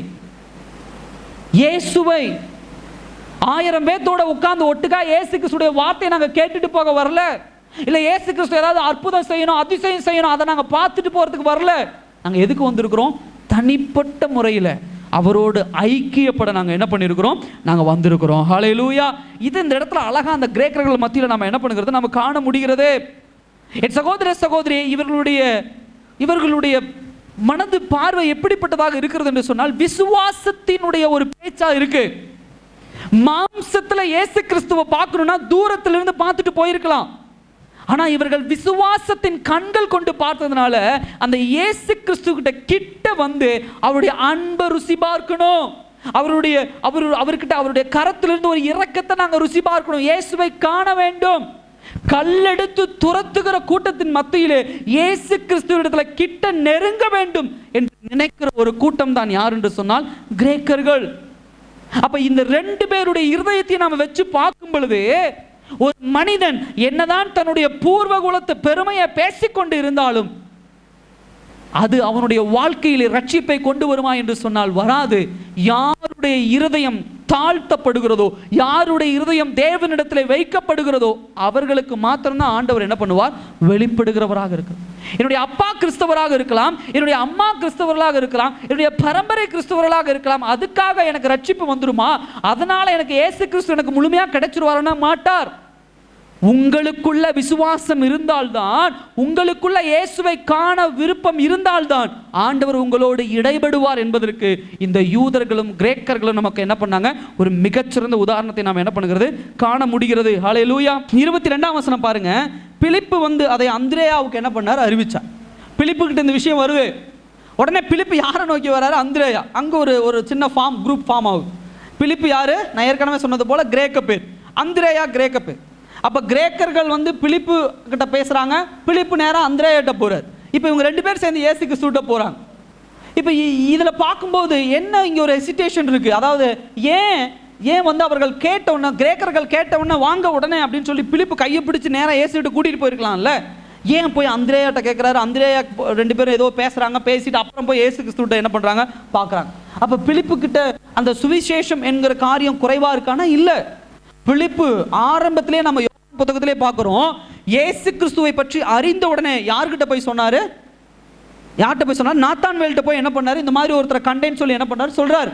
1000 பேர்த்தோட உட்கார்ந்து ஒட்டுக்கா இயேசு கிறிஸ்துடைய வார்த்தையை நாங்க கேட்டுட்டு போக வரல. இல்ல இயேசு கிறிஸ்து ஏதாவது அற்புதம் செய்யணும், அதிசயம் செய்யணும், அதை நாங்க பார்த்துட்டு போறதுக்கு வரல. நாங்க எதுக்கு வந்திருக்கிறோம், தனிப்பட்ட முறையில் அவரோடு ஐக்கியப்பட நாங்க என்ன பண்ணிருக்கிறோம், நாங்க வந்திருக்கிறோம். ஹல்லேலூயா. இது இந்த இடத்துல அழகா அந்த கிரேக்கர்கள் மத்தியில் நம்ம என்ன பண்ணுகிறது, நம்ம காண முடிகிறது. என் சகோதர சகோதரி, இவர்களுடைய மனது பார்வை எப்படிப்பட்டதாக இருக்கிறது என்று சொன்னால், விசுவாசத்தினுடைய ஒரு பேச்சா இருக்கு. மாம்சத்துல இயேசு கிறிஸ்துவை பார்க்கணும்னா தூரத்துல இருந்து பார்த்துட்டு போயிருக்கலாம். ஆனா இவர்கள் விசுவாசத்தின் கண்கள் கொண்டு பார்த்ததுனால அந்த இயேசு கிறிஸ்து கிட்ட வந்து அவருடைய அன்பை ருசி பார்க்கணும். அவர்கிட்ட அவருடைய கரத்திலிருந்து ஒரு இரக்கத்தை நாங்க ருசி பார்க்கணும். இயேசுவை காண வேண்டும். கல்லெடுத்து துரத்துகிற கூட்டத்தின் மத்தியிலே இயேசு கிறிஸ்துவிடத்துல கிட்ட நெருங்க வேண்டும் என்று நினைக்கிற ஒரு கூட்டம் தான் யார் என்று சொன்னால் கிரேக்கர்கள். அப்ப இந்த 2 பேருடைய இருதயத்தை நாம வச்சு பார்க்கும் பொழுது, ஒரு மனிதன் என்னதான் தன்னுடைய பூர்வ குலத்து பெருமையை பேசிக்கொண்டு இருந்தாலும் அது அவனுடைய வாழ்க்கையில் ரட்சிப்பை கொண்டு வருமா என்று சொன்னால் வராது. யாருடைய இருதயம் தாழ்த்தப்படுகிறதோ, யாருடைய இருதயம் தேவனிடத்தில் வைக்கப்படுகிறதோ அவர்களுக்கு மாத்திரம்தான் ஆண்டவர் என்ன பண்ணுவார், வெளிப்படுகிறவராக இருக்கு. என்னுடைய அப்பா கிறிஸ்தவராக இருக்கலாம், என்னுடைய அம்மா கிறிஸ்தவர்களாக இருக்கலாம், என்னுடைய பரம்பரை கிறிஸ்தவர்களாக இருக்கலாம். அதுக்காக எனக்கு ரட்சிப்பு வந்துருமா, அதனால எனக்கு இயேசு கிறிஸ்து எனக்கு முழுமையா கிடைச்சிருவாருன்னா மாட்டார். உங்களுக்குள்ள விசுவாசம் இருந்தால்தான், உங்களுக்குள்ள இயேசுவை காண விருப்பம் இருந்தால்தான் ஆண்டவர் உங்களோடு இடைபடுவார் என்பதற்கு இந்த யூதர்களும் கிரேக்கர்களும் நமக்கு என்ன பண்ணாங்க, ஒரு மிகச்சிறந்த உதாரணத்தை நாம் என்ன பண்ணுகிறது, காண முடிகிறது. ஹல்லேலூயா. 22ஆம் வசனம் பாருங்க. பிலிப்பு வந்து அதை அந்திரேயாவுக்கு என்ன பண்ணார், அறிவிச்சார். பிலிப்பு கிட்ட இந்த விஷயம் வருது. உடனே பிலிப்பு யாரை நோக்கி வராரு, அந்திரேயா. அங்க ஒரு சின்ன குரூப் ஃபார்ம் ஆகுது. பிலிப்பு யாரு, நான் ஏற்கனவே சொன்னது போல கிரேக்க பேர், அந்திரேயா கிரேக்க பேர். அப்ப கிரேக்கர்கள் வந்து பிலிப்பு கிட்ட பேசுறாங்க, பிலிப்பு நேரம் அந்திரேயாட்ட போறாரு. இப்போ இவங்க 2 பேர் சேர்ந்து இயேசு கிறிஸ்துவிட்ட போறாங்க. இப்போ இதுல பார்க்கும்போது என்ன இங்க ஒரு ஹெசிடேஷன் இருக்கு. அதாவது ஏன் வந்து அவர்கள் கேட்டவுடனே, கிரேக்கர்கள் கேட்டவுடனே வாங்க உடனே அப்படின்னு சொல்லி பிலிப்பு கையை பிடிச்சு நேரம் இயேசுகிட்ட கூட்டிட்டு போயிருக்கலாம்ல. ஏன் போய் அந்திரேயாட்ட கேட்கிறாரு. அந்திரேயா 2 பேரும் ஏதோ பேசுறாங்க, பேசிட்டு அப்புறம் போய் இயேசு கிறிஸ்துவிட்ட என்ன பண்றாங்க பார்க்கறாங்க. அப்ப பிலிப்பு கிட்ட அந்த சுவிசேஷம் என்கிற காரியம் குறைவா இருக்கானா, இல்ல. பிலிப்பு ஆரம்பத்திலே நம்ம புத்தகத்திலே பார்க்கிறோம், இயேசு கிறிஸ்துவை பற்றி அறிந்த உடனே யார்கிட்ட போய் சொன்னாரு, யார்கிட்ட போய் சொன்னார், நாத்தான்வேல்கிட்ட போய் என்ன பண்ணாரு, இந்த மாதிரி ஒருத்தரை கண்டேன்னு சொல்லி என்ன பண்ணாரு சொல்றாரு.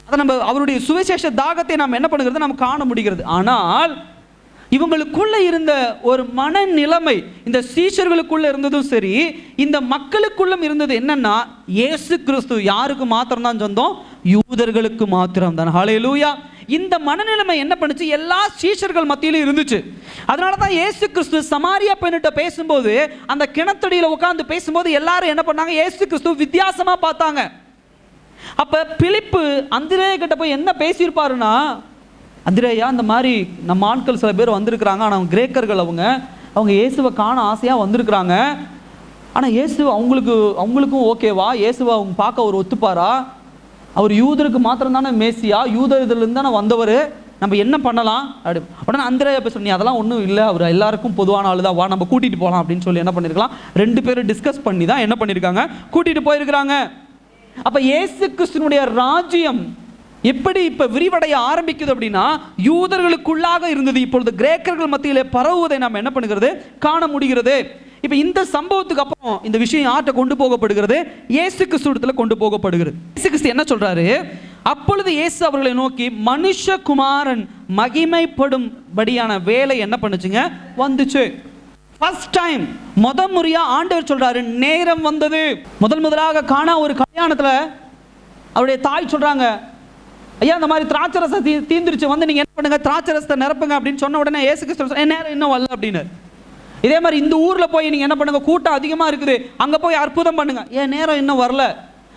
அதை நம்ம அவருடைய சுவிசேஷ தாகத்தை நாம் என்ன பண்ணுகிறது, நம்ம காண முடிகிறது. ஆனால் இவங்களுக்குள்ள இருந்த ஒரு மனநிலைமை, இந்த சீஷர்களுக்குள்ள இருந்ததும் சரி, இந்த மக்களுக்குள்ளும் இருந்தது என்னன்னா, இயேசு கிறிஸ்து யாருக்கு மாத்திரம் தான் சொந்தம், யூதர்களுக்கு மாத்திரம் தான். ஹல்லேலூயா. இந்த மனநிலைமை என்ன பண்ணுச்சு, எல்லா சீஷர்கள் மத்தியிலும் இருந்துச்சு. அதனால தான் இயேசு கிறிஸ்து சமாரியா பெண்ணிட்ட பேசும்போது, அந்த கிணத்தடியில் உட்கார்ந்து பேசும்போது எல்லாரும் என்ன பண்ணாங்க, இயேசு கிறிஸ்து வித்தியாசமா பார்த்தாங்க. அப்ப பிலிப்பு அந்திரேயா கிட்ட போய் என்ன பேசியிருப்பாருன்னா, அந்திரேயா, இந்த மாதிரி நம்ம ஆட்கள் சில பேர் வந்திருக்கிறாங்க, ஆனால் அவங்க கிரேக்கர்கள், அவங்க இயேசுவை காண ஆசையாக வந்திருக்கிறாங்க. ஆனால் இயேசு அவங்களுக்கும் ஓகேவா? இயேசுவை அவங்க பார்க்க அவர் ஒத்துப்பாரா? அவர் யூதருக்கு மாத்திரம் தானே மேசியா, யூதர் இதிலிருந்து தானே வந்தவர், நம்ம என்ன பண்ணலாம் அப்படி. உடனே அந்திரேயா பேச, நீ அதெல்லாம் ஒன்றும் இல்லை, அவர் எல்லாருக்கும் பொதுவான ஆள் தான், வா நம்ம கூட்டிகிட்டு போகலாம் அப்படின்னு சொல்லி என்ன பண்ணியிருக்கலாம், 2 பேரும் டிஸ்கஸ் பண்ணி தான் என்ன பண்ணியிருக்காங்க, கூட்டிகிட்டு போயிருக்கிறாங்க. அப்போ இயேசு கிறிஸ்துனுடைய ராஜ்யம் எப்படி இப்போ விரிவடைய ஆரம்பிக்குது அப்படின்னா, யூதர்களுக்குள்ளாக இருந்தது இப்பொழுது கிரேக்கர்கள் மத்தியிலே பரவுவதை நாம் என்ன பண்ணுகிறது, காண முடிகிறது. இப்போ இந்த சம்பவத்துக்கு அப்புறம் இந்த விஷயம் யார்கிட்ட கொண்டு போகப்படுகிறது, இயேசு கிறிஸ்துவிடத்தில் கொண்டு போகப்படுகிறது. இயேசு கிறிஸ்து என்ன சொல்றாரு, அப்பொழுது இயேசு அவர்களை நோக்கி, மனுஷகுமாரன் மகிமைப்படும்படியான வேலை என்ன பண்ணுச்சுங்க, வந்துச்சு. ஃபர்ஸ்ட் டைம், முறையா ஆண்டவர் சொல்றாரு, நேரம் வந்தது. முதலாக காணா ஒரு கல்யாணத்தில் அவருடைய தாய் சொல்றாங்க, ஐயா இந்த மாதிரி திராட்சரசம் தீந்துருச்சு, வந்து நீங்க என்ன பண்ணுங்க, திராட்சரசத்தை நிரப்புங்க அப்படின்னு சொன்ன உடனே இயேசு கிறிஸ்து என் நேரம் இன்னும் வரல அப்படின்னு. இதே மாதிரி இந்த ஊர்ல போய் நீங்க என்ன பண்ணுங்க, கூட்டம் அதிகமா இருக்குது, அங்க போய் அற்புதம் பண்ணுங்க, என் நேரம் இன்னும் வரல.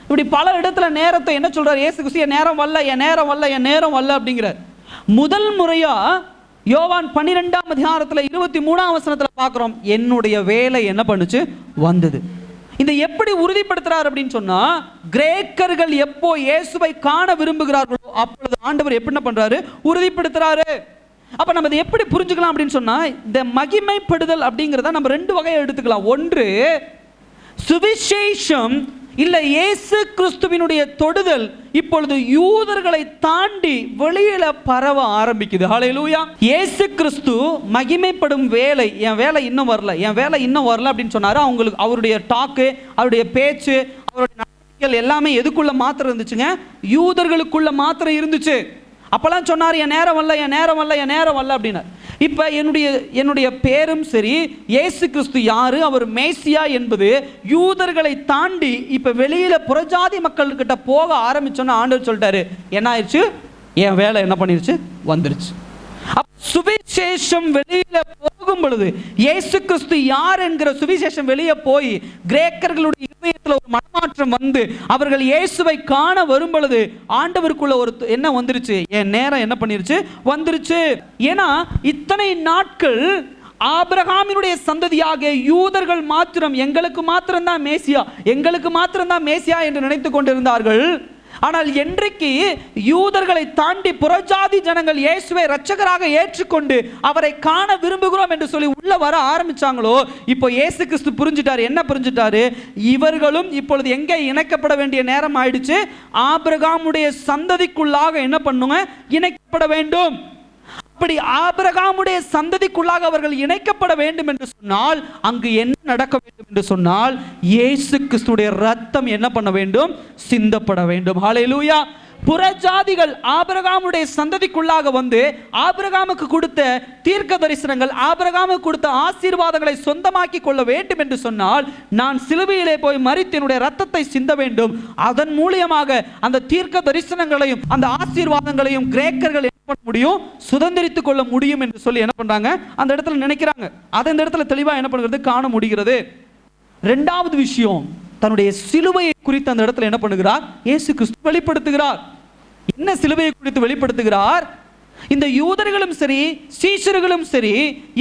இப்படி பல இடத்துல நேரத்தை என்ன சொல்றாரு இயேசு கிறிஸ்து, என் நேரம் வரல, என் நேரம் வரல, என் நேரம் வரல அப்படிங்கிறார். முதல் முறையா யோவான் 12ஆம் அதிகாரத்துல 23ஆம் வசனத்துல பார்க்கிறோம், என்னுடைய வேலை என்ன பண்ணுச்சு, வந்தது. இந்த எப்படி உறுதிப்படுத்துறார் அப்படின்னு சொன்னா, கிரேக்கர்கள் எப்போ இயேசுவை காண விரும்புகிறார்களோ அப்பொழுது ஆண்டவர் எப்படி பண்றாரு, உறுதிப்படுத்துறாரு. அப்ப நம்ம இதை எப்படி புரிஞ்சுக்கலாம் அப்படின்னு சொன்னா, இந்த மகிமைப்படுதல் அப்படிங்கிறத நம்ம 2 வகையை எடுத்துக்கலாம். ஒன்று சுவிசேஷம் இல்ல இயேசு கிறிஸ்துவினுடைய தொடுதல் இப்பொழுது யூதர்களை தாண்டி வெளியில பரவ ஆரம்பிக்குது. ஹல்லேலூயா. இயேசு கிறிஸ்து மகிமைப்படும் வேலை, என் வேலை இன்னும் வரல, என் வேலை இன்னும் வரல அப்படின்னு சொன்னாரு. அவங்களுக்கு அவருடைய டாக்கு, அவருடைய பேச்சு, அவருடைய நடவடிக்கைகள் எல்லாமே எதுக்குள்ள மாத்திரம் இருந்துச்சுங்க, யூதர்களுக்குள்ள மாத்திரம் இருந்துச்சு. அப்பெல்லாம் சொன்னார், என் நேரம் வரல, என் நேரம் வரல, என் நேரம் வரல அப்படின்னு. இப்போ என்னுடைய பேரும் சரி, இயேசு கிறிஸ்து யாரு, அவர் மேசியா என்பது யூதர்களை தாண்டி இப்போ வெளியில புறஜாதி மக்கள்கிட்ட போக ஆரம்பிச்சோன்னு ஆண்டவர் சொல்லிட்டாரு, என்ன ஆயிடுச்சு, என் வேலை என்ன பண்ணிருச்சு, வந்துருச்சு. சுவிசேஷம் வெளியில போகும் பொழுது, இயேசு கிறிஸ்து யார் என்கிற சுவிசேஷம் வெளியே போய் கிரேக்கர்களுடைய இதயத்தில் ஒரு மனமாற்றம் வந்து அவர்கள் இயேசுவை காண வரும் பொழுது ஆண்டவருக்குள்ள ஒரு என்ன வந்துருச்சு, என் நேரம் என்ன பண்ணிருச்சு, வந்துருச்சு. ஏன்னா இத்தனை நாட்கள் ஆபிரகாமினுடைய சந்ததியாக யூதர்கள் மாத்திரம், எங்களுக்கு மாத்திரம் தான் மேசியா, எங்களுக்கு மாத்திரம் தான் மேசியா என்று நினைத்து கொண்டிருந்தார்கள். ஆனால் என்றைக்கு யூதர்களை தாண்டி புறஜாதி ஜனங்கள் இயேசுவை இரட்சகராக ஏற்றுக்கொண்டு அவரை காண விரும்புகிறோம் என்று சொல்லி உள்ள வர ஆரம்பிச்சாங்களோ, இப்போ இயேசு கிறிஸ்து புரிஞ்சிட்டாரு. என்ன புரிஞ்சிட்டாரு, இவர்களும் இப்பொழுது எங்கே இணைக்கப்பட வேண்டிய நேரம் ஆயிடுச்சு, ஆபிரகாமுடைய சந்ததிக்குள்ளாக என்ன பண்ணுங்க, இணைக்கப்பட வேண்டும். அப்படி ஆபிரகாமுடைய சந்ததிக்குள்ளாக அவர்கள் இணைக்கப்பட வேண்டும் என்று சொன்னால் அங்கு என்ன நடக்க வேண்டும் என்று சொன்னால், இயேசு கிறிஸ்துவின் இரத்தம் என்ன பண்ண வேண்டும், சிந்தப்பட வேண்டும். ஹல்லேலூயா. புறஜாதிகள் ஆபிரகாமுடைய சந்ததிக்குள்ளாக வந்து ஆபிரகாமுக்கு கொடுத்த தீர்க்க தரிசனங்கள், ஆபிரகாமுக்கு கொடுத்த ஆசீர்வாதங்களை சொந்தமாக்கி கொள்ள வேண்டும் என்று சொன்னால், நான் சிலுவையிலே போய் மரித்து என்னுடைய ரத்தத்தை சிந்த வேண்டும். அதன் மூலியமாக அந்த தீர்க்க தரிசனங்களையும் அந்த ஆசீர்வாதங்களையும் கிரேக்கர்கள் என்ன பண்ண முடியும், சுதந்திரித்துக் கொள்ள முடியும் என்று சொல்லி என்ன பண்றாங்க, அந்த இடத்துல நினைக்கிறாங்க. அதை இந்த இடத்துல தெளிவா என்ன பண்ணுகிறது, காண முடிகிறது. 2வது விஷயம், தன்னுடைய சிலுவையை குறித்து அந்த இடத்துல என்ன பண்ணுகிறார், இயேசு கிறிஸ்து வெளிப்படுத்துகிறார். என்ன சிலுவையை குறித்து வெளிப்படுத்துகிறார், இந்த யூதர்களும் சரி சீஷர்களும் சரி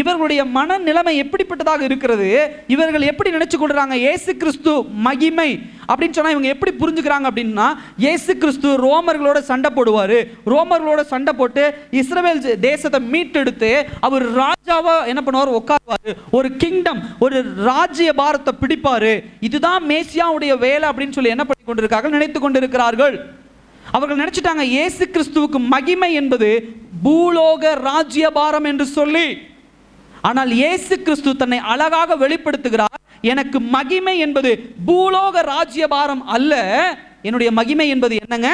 இவர்களுடைய மனநிலைமை எப்படிப்பட்டதாக இருக்கிறது, இவர்கள் எப்படி நினைச்சு கொள்றாங்க, இயேசு கிறிஸ்து மகிமை அப்படின்னு சொன்னா இவங்க எப்படி புரிஞ்சுக்கிறாங்க அப்படின்னா, இயேசு கிறிஸ்து ரோமர்களோட சண்டை போடுவாரு, ரோமர்களோட சண்டை போட்டு இஸ்ரவேல் தேசத்தை மீட்டெடுத்து அவர் ராஜாவா என்ன பண்ணுவார், உட்காருவாரு, ஒரு கிங்டம், ஒரு ராஜ்ய பாரத்தை பிடிப்பாரு, இதுதான் மேசியாவுடைய வேலை அப்படின்னு சொல்லி என்ன பண்ணி கொண்டிருக்கார்கள், நினைத்து கொண்டிருக்கிறார்கள். அவர்கள் நினைச்சிட்டாங்க இயேசு கிறிஸ்துவுக்கு மகிமை என்பது பூலோக ராஜ்யபாரம் என்று சொல்லி. ஆனால் இயேசு கிறிஸ்து தன்னை அழகாக வெளிப்படுத்துகிறார், எனக்கு மகிமை என்பது பூலோக ராஜ்யபாரம் அல்ல, என்னுடைய மகிமை என்பது என்னங்க,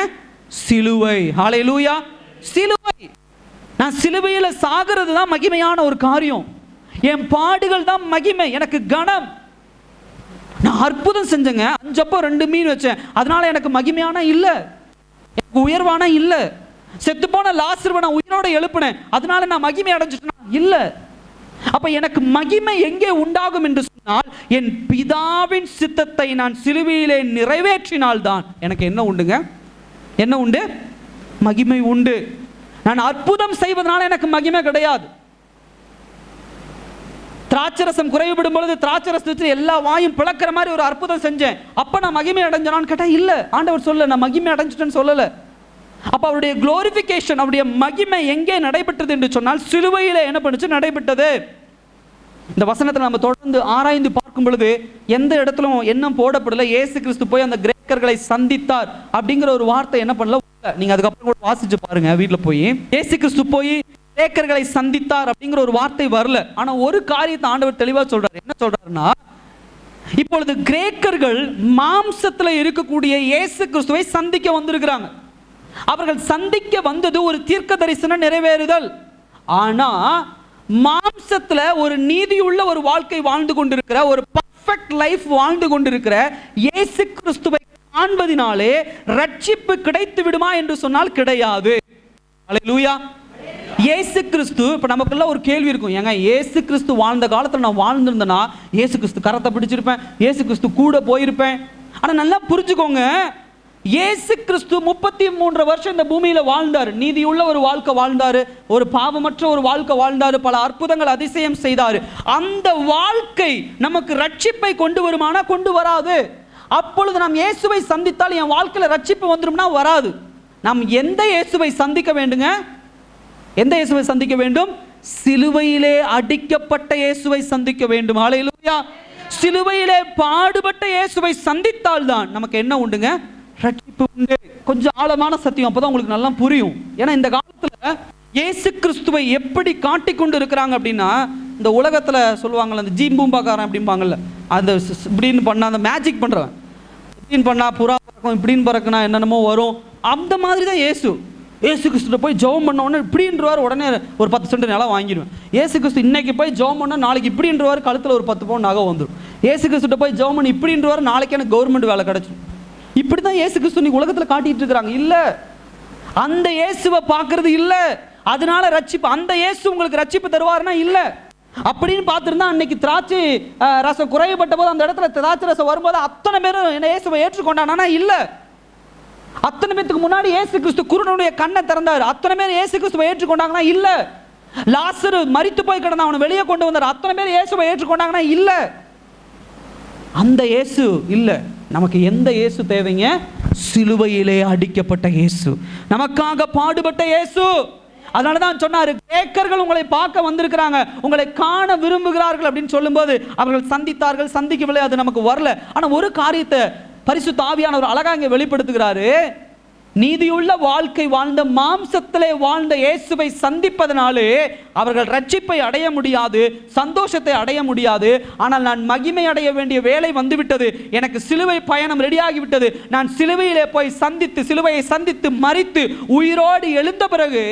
சிலுவை. ஹல்லேலூயா. சிலுவை. நான் சிலுவையில் சாகிறது தான் மகிமையான ஒரு காரியம், என் பாடுகள் தான் மகிமை, எனக்கு கனம். நான் அற்புதம் செஞ்சேங்க, 5 அப்பம் 2 மீன் வச்சேன், அதனால எனக்கு மகிமையான இல்லை, எனக்கு உயர்வான இல்ல. செத்து போன லாசருவை நான் உயிரோட எழுப்பினேன், அதனால நான் மகிமை அடைஞ்சிட்டேனா, இல்ல. அப்ப எனக்கு மகிமை எங்கே உண்டாகும் என்று சொன்னால், என் பிதாவின் சித்தத்தை நான் சிலுவையிலே நிறைவேற்றினால்தான் எனக்கு என்ன உண்டுங்க, என்ன உண்டு, மகிமை உண்டு. நான் அற்புதம் செய்வதனால எனக்கு மகிமை கிடையாது. திராட்சரசம் குறைவுபடும் பொழுது திராட்சரசத்தில் எல்லா வாயும் பிளக்கிற மாதிரி ஒரு அற்புதம் செஞ்சேன், அப்ப நான் மகிமை அடைஞ்சனான்னு கேட்டா இல்ல. ஆண்டவர் சொல்ல நான் மகிமை அடைஞ்சிட்டேன்னு சொல்லல. அப்ப அவருடைய குளோரிபிகேஷன், அவருடைய மகிமை எங்கே நடைபெற்றது என்று சொன்னால் சிலுவையில என்ன பண்ணுச்சு, நடைபெற்றது. இந்த வசனத்தை நம்ம தொடர்ந்து ஆராய்ந்து பார்க்கும் பொழுது எந்த இடத்திலும் எண்ணம் போடப்படல இயேசு கிறிஸ்து போய் அந்த கிரேக்கர்களை சந்தித்தார் அப்படிங்கிற ஒரு வார்த்தை என்ன பண்ணல. நீங்க அதுக்கப்புறம் கூட வாசிச்சு பாருங்க வீட்டுல போய். இயேசு கிறிஸ்து போய் கிரேக்கர்களை சந்தித்தார் அப்படிங்கிற ஒரு வார்த்தை வரல. ஆனா ஒரு காரியத்தை ஆண்டவர் தெளிவா சொல்றாரு. என்ன சொல்றாருன்னா, இப்பொழுது கிரேக்கர்கள் மாம்சத்துல இருக்கக்கூடிய இயேசு கிறிஸ்துவை சந்திக்க வந்திருக்கிறாங்க. அவர்கள் சந்திக்க வந்தது ஒரு தீர்க்க தரிசன நிறைவேறுதல். ஆனா மாம்சத்துல ஒரு நீதியுள்ள ஒரு வாழ்க்கை வாழ்ந்து கொண்டிருக்கிற, ஒரு பர்ஃபெக்ட் லைஃப் வாழ்ந்து கொண்டிருக்கிற இயேசு கிறிஸ்துவை காண்பதினாலே ரட்சிப்பு கிடைத்து விடுமா என்று சொன்னால் கிடையாது. அல்லேலூயா. இயேசு கிறிஸ்து, இப்ப நமக்குள்ள ஒரு கேள்வி இருக்கும், ஏங்க இயேசு கிறிஸ்து வாழ்ந்த காலத்துல நான் வாழ்ந்திருந்தேன்னா இயேசு கிறிஸ்து கரத்தை பிடிச்சிருப்பேன், இயேசு கிறிஸ்து கூட போயிருப்பேன். ஆனா நல்லா புரிஞ்சுக்கோங்க, இயேசு கிறிஸ்து 33 வருஷம் இந்த பூமியில வாழ்ந்தார். நீதியுள்ள ஒரு வாழ்க்கை வாழ்ந்தாரு, ஒரு பாவமற்ற ஒரு வாழ்க்கை வாழ்ந்தாரு, பல அற்புதங்கள் அதிசயம் செய்தாரு. அந்த வாழ்க்கை நமக்கு ரட்சிப்பை கொண்டு வருமானா? கொண்டு வராது. அப்பொழுது நாம் இயேசுவை சந்தித்தால் என் வாழ்க்கையில ரட்சிப்பு வந்துரும்னா வராது. நாம் எந்த இயேசுவை சந்திக்க வேண்டுங்க? எந்த இயேசுவை சந்திக்க வேண்டும்? சிலுவையிலே அடிக்கப்பட்ட இயேசுவை சந்திக்க வேண்டும். ஹல்லேலூயா. சிலுவையிலே பாடுபட்ட இயேசுவை சந்தித்தால் தான் நமக்கு என்ன உண்டுங்க? ரட்சிப்பு உண்டு. கொஞ்சம் ஆழமான சத்தியம், அப்பதான் உங்களுக்கு நல்லா புரியும். ஏன்னா இந்த காலத்துல இயேசு கிறிஸ்துவை எப்படி காட்டிக் கொண்டு இருக்கிறாங்க அப்படின்னா, இந்த உலகத்துல சொல்லுவாங்கல்ல, அந்த ஜீம்பூம்பாக்காரன் அப்படிம்பாங்கல்ல, அந்த இப்படின்னு பண்ணா, அந்த மேஜிக் பண்றவன், இப்படின்னு பண்ணா புறா பறக்கும், இப்படின்னு பறக்குனா என்னென்னமோ வரும், அந்த மாதிரி தான் இயேசு. இயேசு கிறிஸ்துட்ட போய் ஜெபம் பண்ண உடனே இப்படின்றவார், உடனே ஒரு 10 சென்ட் நிலம் வாங்கிடுவேன். இயேசு கிறிஸ்து இன்னைக்கு போய் ஜெபம் பண்ண நாளைக்கு இப்படின்றவார், கழுத்தில் ஒரு 10 பவுன் நகை வந்துடும். இயேசு கிறிஸ்துட்ட போய் ஜெபம் பண்ணி இப்படின்றவார், நாளைக்கு எனக்கு கவர்மெண்ட் வேலை கிடைச்சிடும். இப்படி தான் இயேசு கிறிஸ்து நீ உலகத்தில் காட்டிட்டு இருக்கிறாங்க. இல்ல, அந்த இயேசுவை பார்க்கறது இல்ல. அதனால ரட்சிப்பு, அந்த இயேசு உங்களுக்கு ரட்சிப்பு தருவாருன்னா இல்ல. அப்படின்னு பார்த்துருந்தா அன்னைக்கு திராட்சை ரசம் குறையப்பட்ட போது அந்த இடத்துல திராட்சை ரசம் வரும்போது அத்தனை பேரும் இயேசுவை ஏற்றுக்கொண்டானா? இல்ல. அத்தனை பேருக்கு முன்னாடி இயேசு கிறிஸ்து குருடனுடைய கண்ணை திறந்தார், அத்தனை பேர் இயேசு கிறிஸ்துவை ஏற்றுக்கொண்டாங்கன்னா இல்ல. லாசரு மரித்து போய் கிடந்தான், அவனை வெளியே கொண்டு வந்தார், அத்தனை பேர் இயேசுவை ஏற்றுக்கொண்டாங்கன்னா இல்ல. அந்த இயேசு இல்ல. நமக்கு எந்த இயேசு தேவைங்க? சிலுவையிலே அடிக்கப்பட்ட இயேசு, நமக்காக பாடுபட்ட இயேசு. அதனாலதான் சொன்னாரு, கிரேக்கர்கள் உங்களை பார்க்க வந்திருக்கிறாங்க, உங்களை காண விரும்புகிறார்கள் அப்படின்னு சொல்லும்போது அவர்கள் சந்தித்தார்கள், சந்திக்கவில்லை, அது நமக்கு வரல. ஆனா ஒரு காரியத்தை பரிசுத்த ஆவியானவர் அழகா இங்கே வெளிப்படுத்துகிறாரு. நீதியுள்ள வாழ்க்கை வாழ்ந்த, மாம்சத்திலே வாழ்ந்த இயேசுவை சந்திப்பதனாலே அவர்கள் ரட்சிப்பை அடைய முடியாது, சந்தோஷத்தை அடைய முடியாது. ஆனால் நான் மகிமை அடைய வேண்டிய வேலை வந்துவிட்டது, எனக்கு சிலுவை பயணம் ரெடியாகிவிட்டது. நான் சிலுவையிலே போய் சந்தித்து, சிலுவையை சந்தித்து மரித்து உயிரோடு எழுந்த பிறகு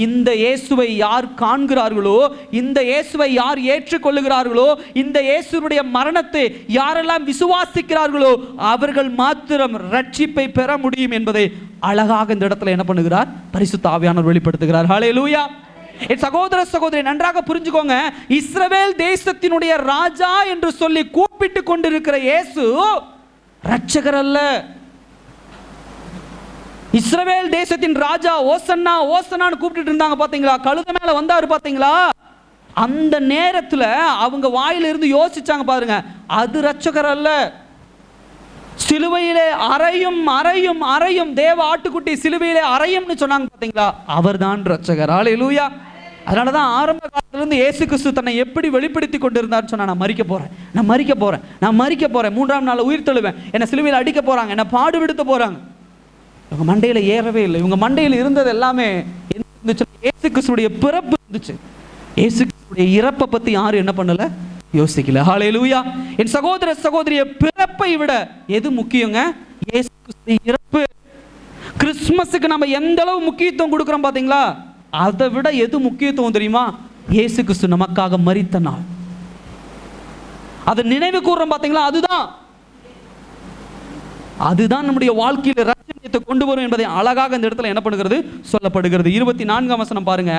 இந்த இயேசுவை யார் காண்கிறார்களோ, இந்த இயேசுவை யார் ஏற்றுக்கொள்ளுகிறார்களோ, இந்த இயேசுடைய மரணத்தை யாரெல்லாம் விசுவாசிக்கிறார்களோ அவர்கள் மாத்திரம் ரட்சிப்பை பெற முடியும் என்பதை அழகாக இந்த இடத்துல என்ன பண்ணுகிறார்? பரிசுத்த ஆவியானவர் வெளிப்படுத்துகிறார். ஹல்லேலூயா. என் சகோதர சகோதரி நன்றாக புரிஞ்சுக்கோங்க, இஸ்ரவேல் தேசத்தினுடைய ராஜா என்று சொல்லி கூப்பிட்டு கொண்டிருக்கிற இயேசு ரட்சகர் அல்ல. இஸ்ரவேல் தேசத்தின் ராஜா ஓசன்னா ஓசன்னான்னு கூப்பிட்டு இருந்தாங்க பாத்தீங்களா? கழுத மேல வந்தாரு பாத்தீங்களா? அந்த நேரத்துல அவங்க வாயில இருந்து யோசிச்சாங்க பாருங்க, அது ரட்சகர் அல்ல. சிலுவையிலே அறையும் அறையும் அறையும் தேவ ஆட்டுக்குட்டி சிலுவையிலே அறையும்னு சொன்னாங்க பாத்தீங்களா? அவர்தான் ரட்சகர். ஹல்லேலூயா. அதனாலதான் ஆரம்ப காலத்துல இருந்து இயேசு கிறிஸ்து தன்னை எப்படி வெளிப்படுத்தி கொண்டிருந்தார் சொன்னா, நான் மரிக்க போறேன், நான் மரிக்க போறேன், நான் மரிக்க போறேன், 3ஆம் நாள் உயிர் தெழுவேன், என்ன சிலுவையில் அடிக்க போறாங்க, என்ன பாடுபடுத்த போறாங்க. இவங்க மண்டையில ஏறவே இல்லை. இவங்க மண்டையில் இருந்தது எல்லாமே இயேசு கிறிஸ்துடைய பிறப்பு இருந்துச்சு. இயேசு கிறிஸ்துடைய இறப்பை பத்தி யாரும் என்ன பண்ணல, யோசிக்கல. ஹல்லேலூயா. என் சகோதர சகோதரிய பிறப்பை விட எது முக்கியங்க? இயேசு கிறிஸ்துடைய இறப்பு. கிறிஸ்துமஸுக்கு நம்ம எந்த அளவு முக்கியத்துவம் கொடுக்கிறோம் பாத்தீங்களா? அதை விட எது முக்கியத்துவம் தெரியுமா? இயேசு கிறிஸ்து நமக்காக மரித்த நாள், அதை நினைவு கூர்றோம் பாத்தீங்களா? அதுதான் நம்முடைய வாழ்க்கையில் ரட்சணியத்தை கொண்டு வரும் என்பதை அழகாக இந்த இடத்துல என்ன பண்ணுகிறது, சொல்லப்படுகிறது. 24ஆம் வசனம் பாருங்க.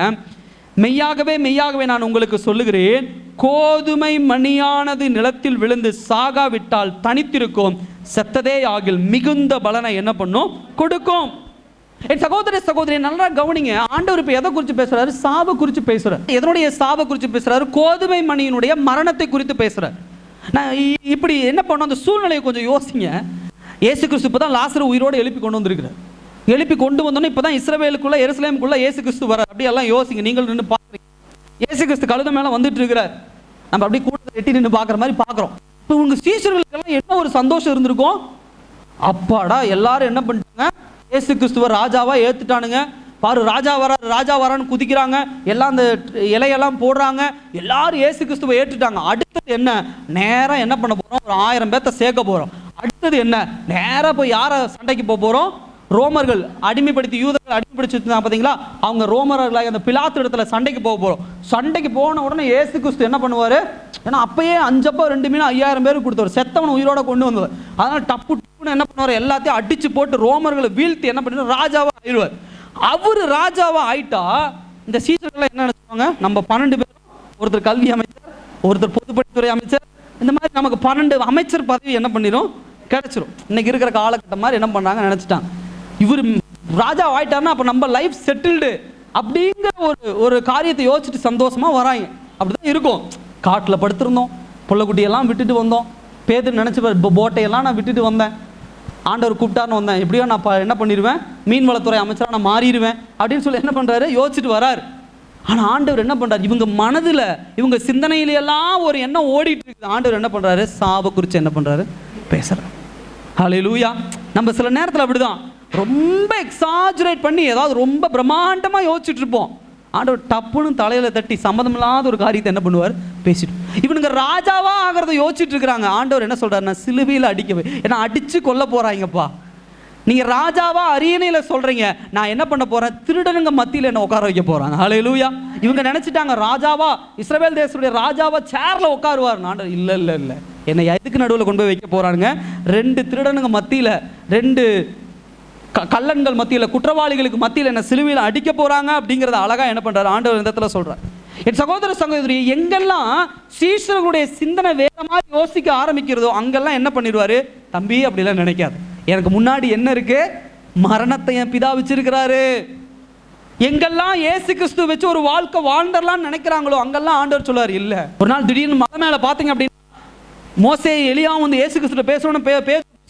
மெய்யாகவே மெய்யாகவே நான் உங்களுக்கு சொல்லுகிறேன், கோதுமை மணியானது நிலத்தில் விழுந்து சாகாவிட்டால் தனித்திருக்கும், செத்ததே ஆகில் மிகுந்த பலனை என்ன பண்ணும், கொடுக்கும். என் சகோதரி நல்லா கவனிங்க. ஆண்டவர் இப்ப எதை குறித்து பேசுறாரு? சாவை குறித்து பேசுறாரு. எதனுடைய சாவை குறித்து பேசுறாரு? கோதுமை மணியினுடைய மரணத்தை குறித்து பேசுறாரு. நான் இப்படி என்ன பண்ணோம், அந்த சூழ்நிலையை கொஞ்சம் யோசிங்க. இயேசு கிறிஸ்து இப்பதான் லாசரு உயிரோடு எழுப்பி கொண்டு வந்திருக்கிறார். எழுப்பி கொண்டு வந்தோன்னே இப்பதான் இஸ்ரவேலுக்குள்ள எருசலேமுக்குள்ள இயேசு கிறிஸ்து வர. அப்படி எல்லாம் யோசிங்க. நீங்கள் நின்று பாக்குறீங்க, இயேசு கிறிஸ்து கழுத மேல வந்துட்டு இருக்கிறார். நம்ம அப்படி கூட எட்டி நின்று பாக்குற மாதிரி பாக்குறோம். இப்போ உங்க சீஷர்களுக்கு எல்லாம் என்ன ஒரு சந்தோஷம் இருந்திருக்கும். அப்பாடா, எல்லாரும் என்ன பண்ணிட்டாங்க, இயேசு கிறிஸ்துவ ராஜாவா ஏத்துட்டானுங்க. பாரு, ராஜா வரான்னு குதிக்கிறாங்க. எல்லாம் அந்த இலையெல்லாம் போடுறாங்க. எல்லாரும் இயேசு கிறிஸ்துவை ஏற்றுட்டாங்க. அடுத்தது என்ன, நேரா என்ன பண்ண போறோம், ஒரு 1000 பேர்த்த சேர்க்க போறோம். அடுத்தது என்ன, நேரா போய் யார சண்டைக்கு போறோம், ரோமர்கள் அடிமைப்படுத்தி, யூதர்கள் அடிமைப்படுத்தி பார்த்தீங்களா, அவங்க ரோமர்களாக அந்த பிலாத்து இடத்துல சண்டைக்கு போறோம். சண்டைக்கு போன உடனே இயேசு கிறிஸ்து என்ன பண்ணுவாரு, ஏன்னா அப்பயே 5 அப்பம் 2 மீன் 5000 பேருக்கு கொடுத்தவர், செத்தவன் உயிரோட கொண்டு வந்தவர். அதனால டப்பு டப்புன்னு என்ன பண்ணுவார், எல்லாத்தையும் அடிச்சு போட்டு ரோமர்களை வீழ்த்தி என்ன பண்ணுவார், ராஜாவா ஆயிடுவார். அவரு ராஜாவா ஆயிட்டா இந்த சீசர்கள் என்ன நினைச்சுவாங்க, நம்ம 12 பேரும், ஒருத்தர் கல்வி அமைச்சர், ஒருத்தர் பொதுப்பணித்துறை அமைச்சர், இந்த மாதிரி நமக்கு 12 அமைச்சர் பதவி என்ன பண்ணிடும், கிடைச்சிரும். இன்னைக்கு இருக்கிற காலகட்டம் மாதிரி என்ன பண்றாங்க நினைச்சிட்டாங்க. இவர் ராஜா ஆயிட்டாருன்னா அப்ப நம்ம லைஃப் செட்டில்டு அப்படிங்கிற ஒரு காரியத்தை யோசிச்சுட்டு சந்தோஷமா வராங்க. அப்படிதான் இருக்கும். காட்டுல படுத்திருந்தோம், புள்ளக்குட்டியெல்லாம் விட்டுட்டு வந்தோம். பேதுரு நினைச்சு, போட்டையெல்லாம் நான் விட்டுட்டு வந்தேன், ஆண்டவர் கூப்பிட்டாருன்னு வந்தேன், எப்படியோ நான் என்ன பண்ணிடுவேன், மீன்வளத்துறை அமைச்சராக நான் மாறிடுவேன் அப்படின்னு சொல்லி என்ன பண்றாரு, யோசிச்சுட்டு வராரு. ஆனா ஆண்டவர் என்ன பண்றாரு, இவங்க மனதுல இவங்க சிந்தனையிலெல்லாம் ஒரு எண்ணம் ஓடிட்டு இருக்குது. ஆண்டவர் என்ன பண்றாரு, சாவை குறித்து என்ன பண்றாரு, பேசுறாரு. ஹல்லேலூயா. நம்ம சில நேரத்தில் அப்படிதான் ரொம்ப எக்ஸாஜரேட் பண்ணி ஏதாவது ரொம்ப பிரம்மாண்டமா யோசிச்சுட்டு இருப்போம். ஆண்டவர் டப்புன்னு தலையில தட்டி சம்மதம் இல்லாத ஒரு காரியத்தை என்ன பண்ணுவார், பேசிட்டு. இவனுங்க ராஜாவா ஆகிறத யோசிச்சுட்டு இருக்கிறாங்க. ஆண்டவர் என்ன சொல்றாரு, நான் சிலுவையில் அடிக்கவே, ஏன்னா அடிச்சு கொல்ல போறாங்கப்பா. நீங்க ராஜாவா அரியணையில சொல்றீங்க, நான் என்ன பண்ண போறேன், திருடனுங்க மத்தியில் என்ன உட்கார வைக்க போறாங்க. ஹல்லேலூயா. இவங்க நினைச்சிட்டாங்க ராஜாவா, இஸ்ரவேல் தேசத்துடைய ராஜாவா சேர்ல உட்காருவார். ஆண்டவர் இல்ல இல்ல இல்ல, என்னை எதுக்கு நடுவில் கொண்டு போய் வைக்க போறானுங்க, 2 திருடனுங்க மத்தியில, 2 கள்ளன்கள் மத்தியில், குற்றவாளிகளுக்கு மத்தியில் என்ன சிலுவையில் அடிக்க போறாங்க அப்படிங்கிறத அழகா என்ன பண்றாரு ஆண்டவர் இந்த இடத்துல சொல்றார். என் சகோதர சகோதரி, எங்கெல்லாம் சீஷர்களுடைய சிந்தனை வேற மாதிரி யோசிக்க ஆரம்பிக்கிறதோ அங்கெல்லாம் என்ன பண்ணிடுவாரு, தம்பி அப்படிலாம் நினைக்காது, எனக்கு முன்னாடி என்ன இருக்கு, மரணத்தை என் பிதா வச்சிருக்கிறாரு. எங்கெல்லாம் இயேசு கிறிஸ்து வச்சு ஒரு வாழ்க்கை வாழ்ந்தரலாம்னு நினைக்கிறாங்களோ அங்கெல்லாம் ஆண்டவர் சொல்லுவார் இல்ல. ஒரு நாள் திடீர்னு மலை மேல பாத்தீங்க அப்படின்னா, மோசே எலியாவும் வந்து இயேசு கிறிஸ்து பேசணும்னு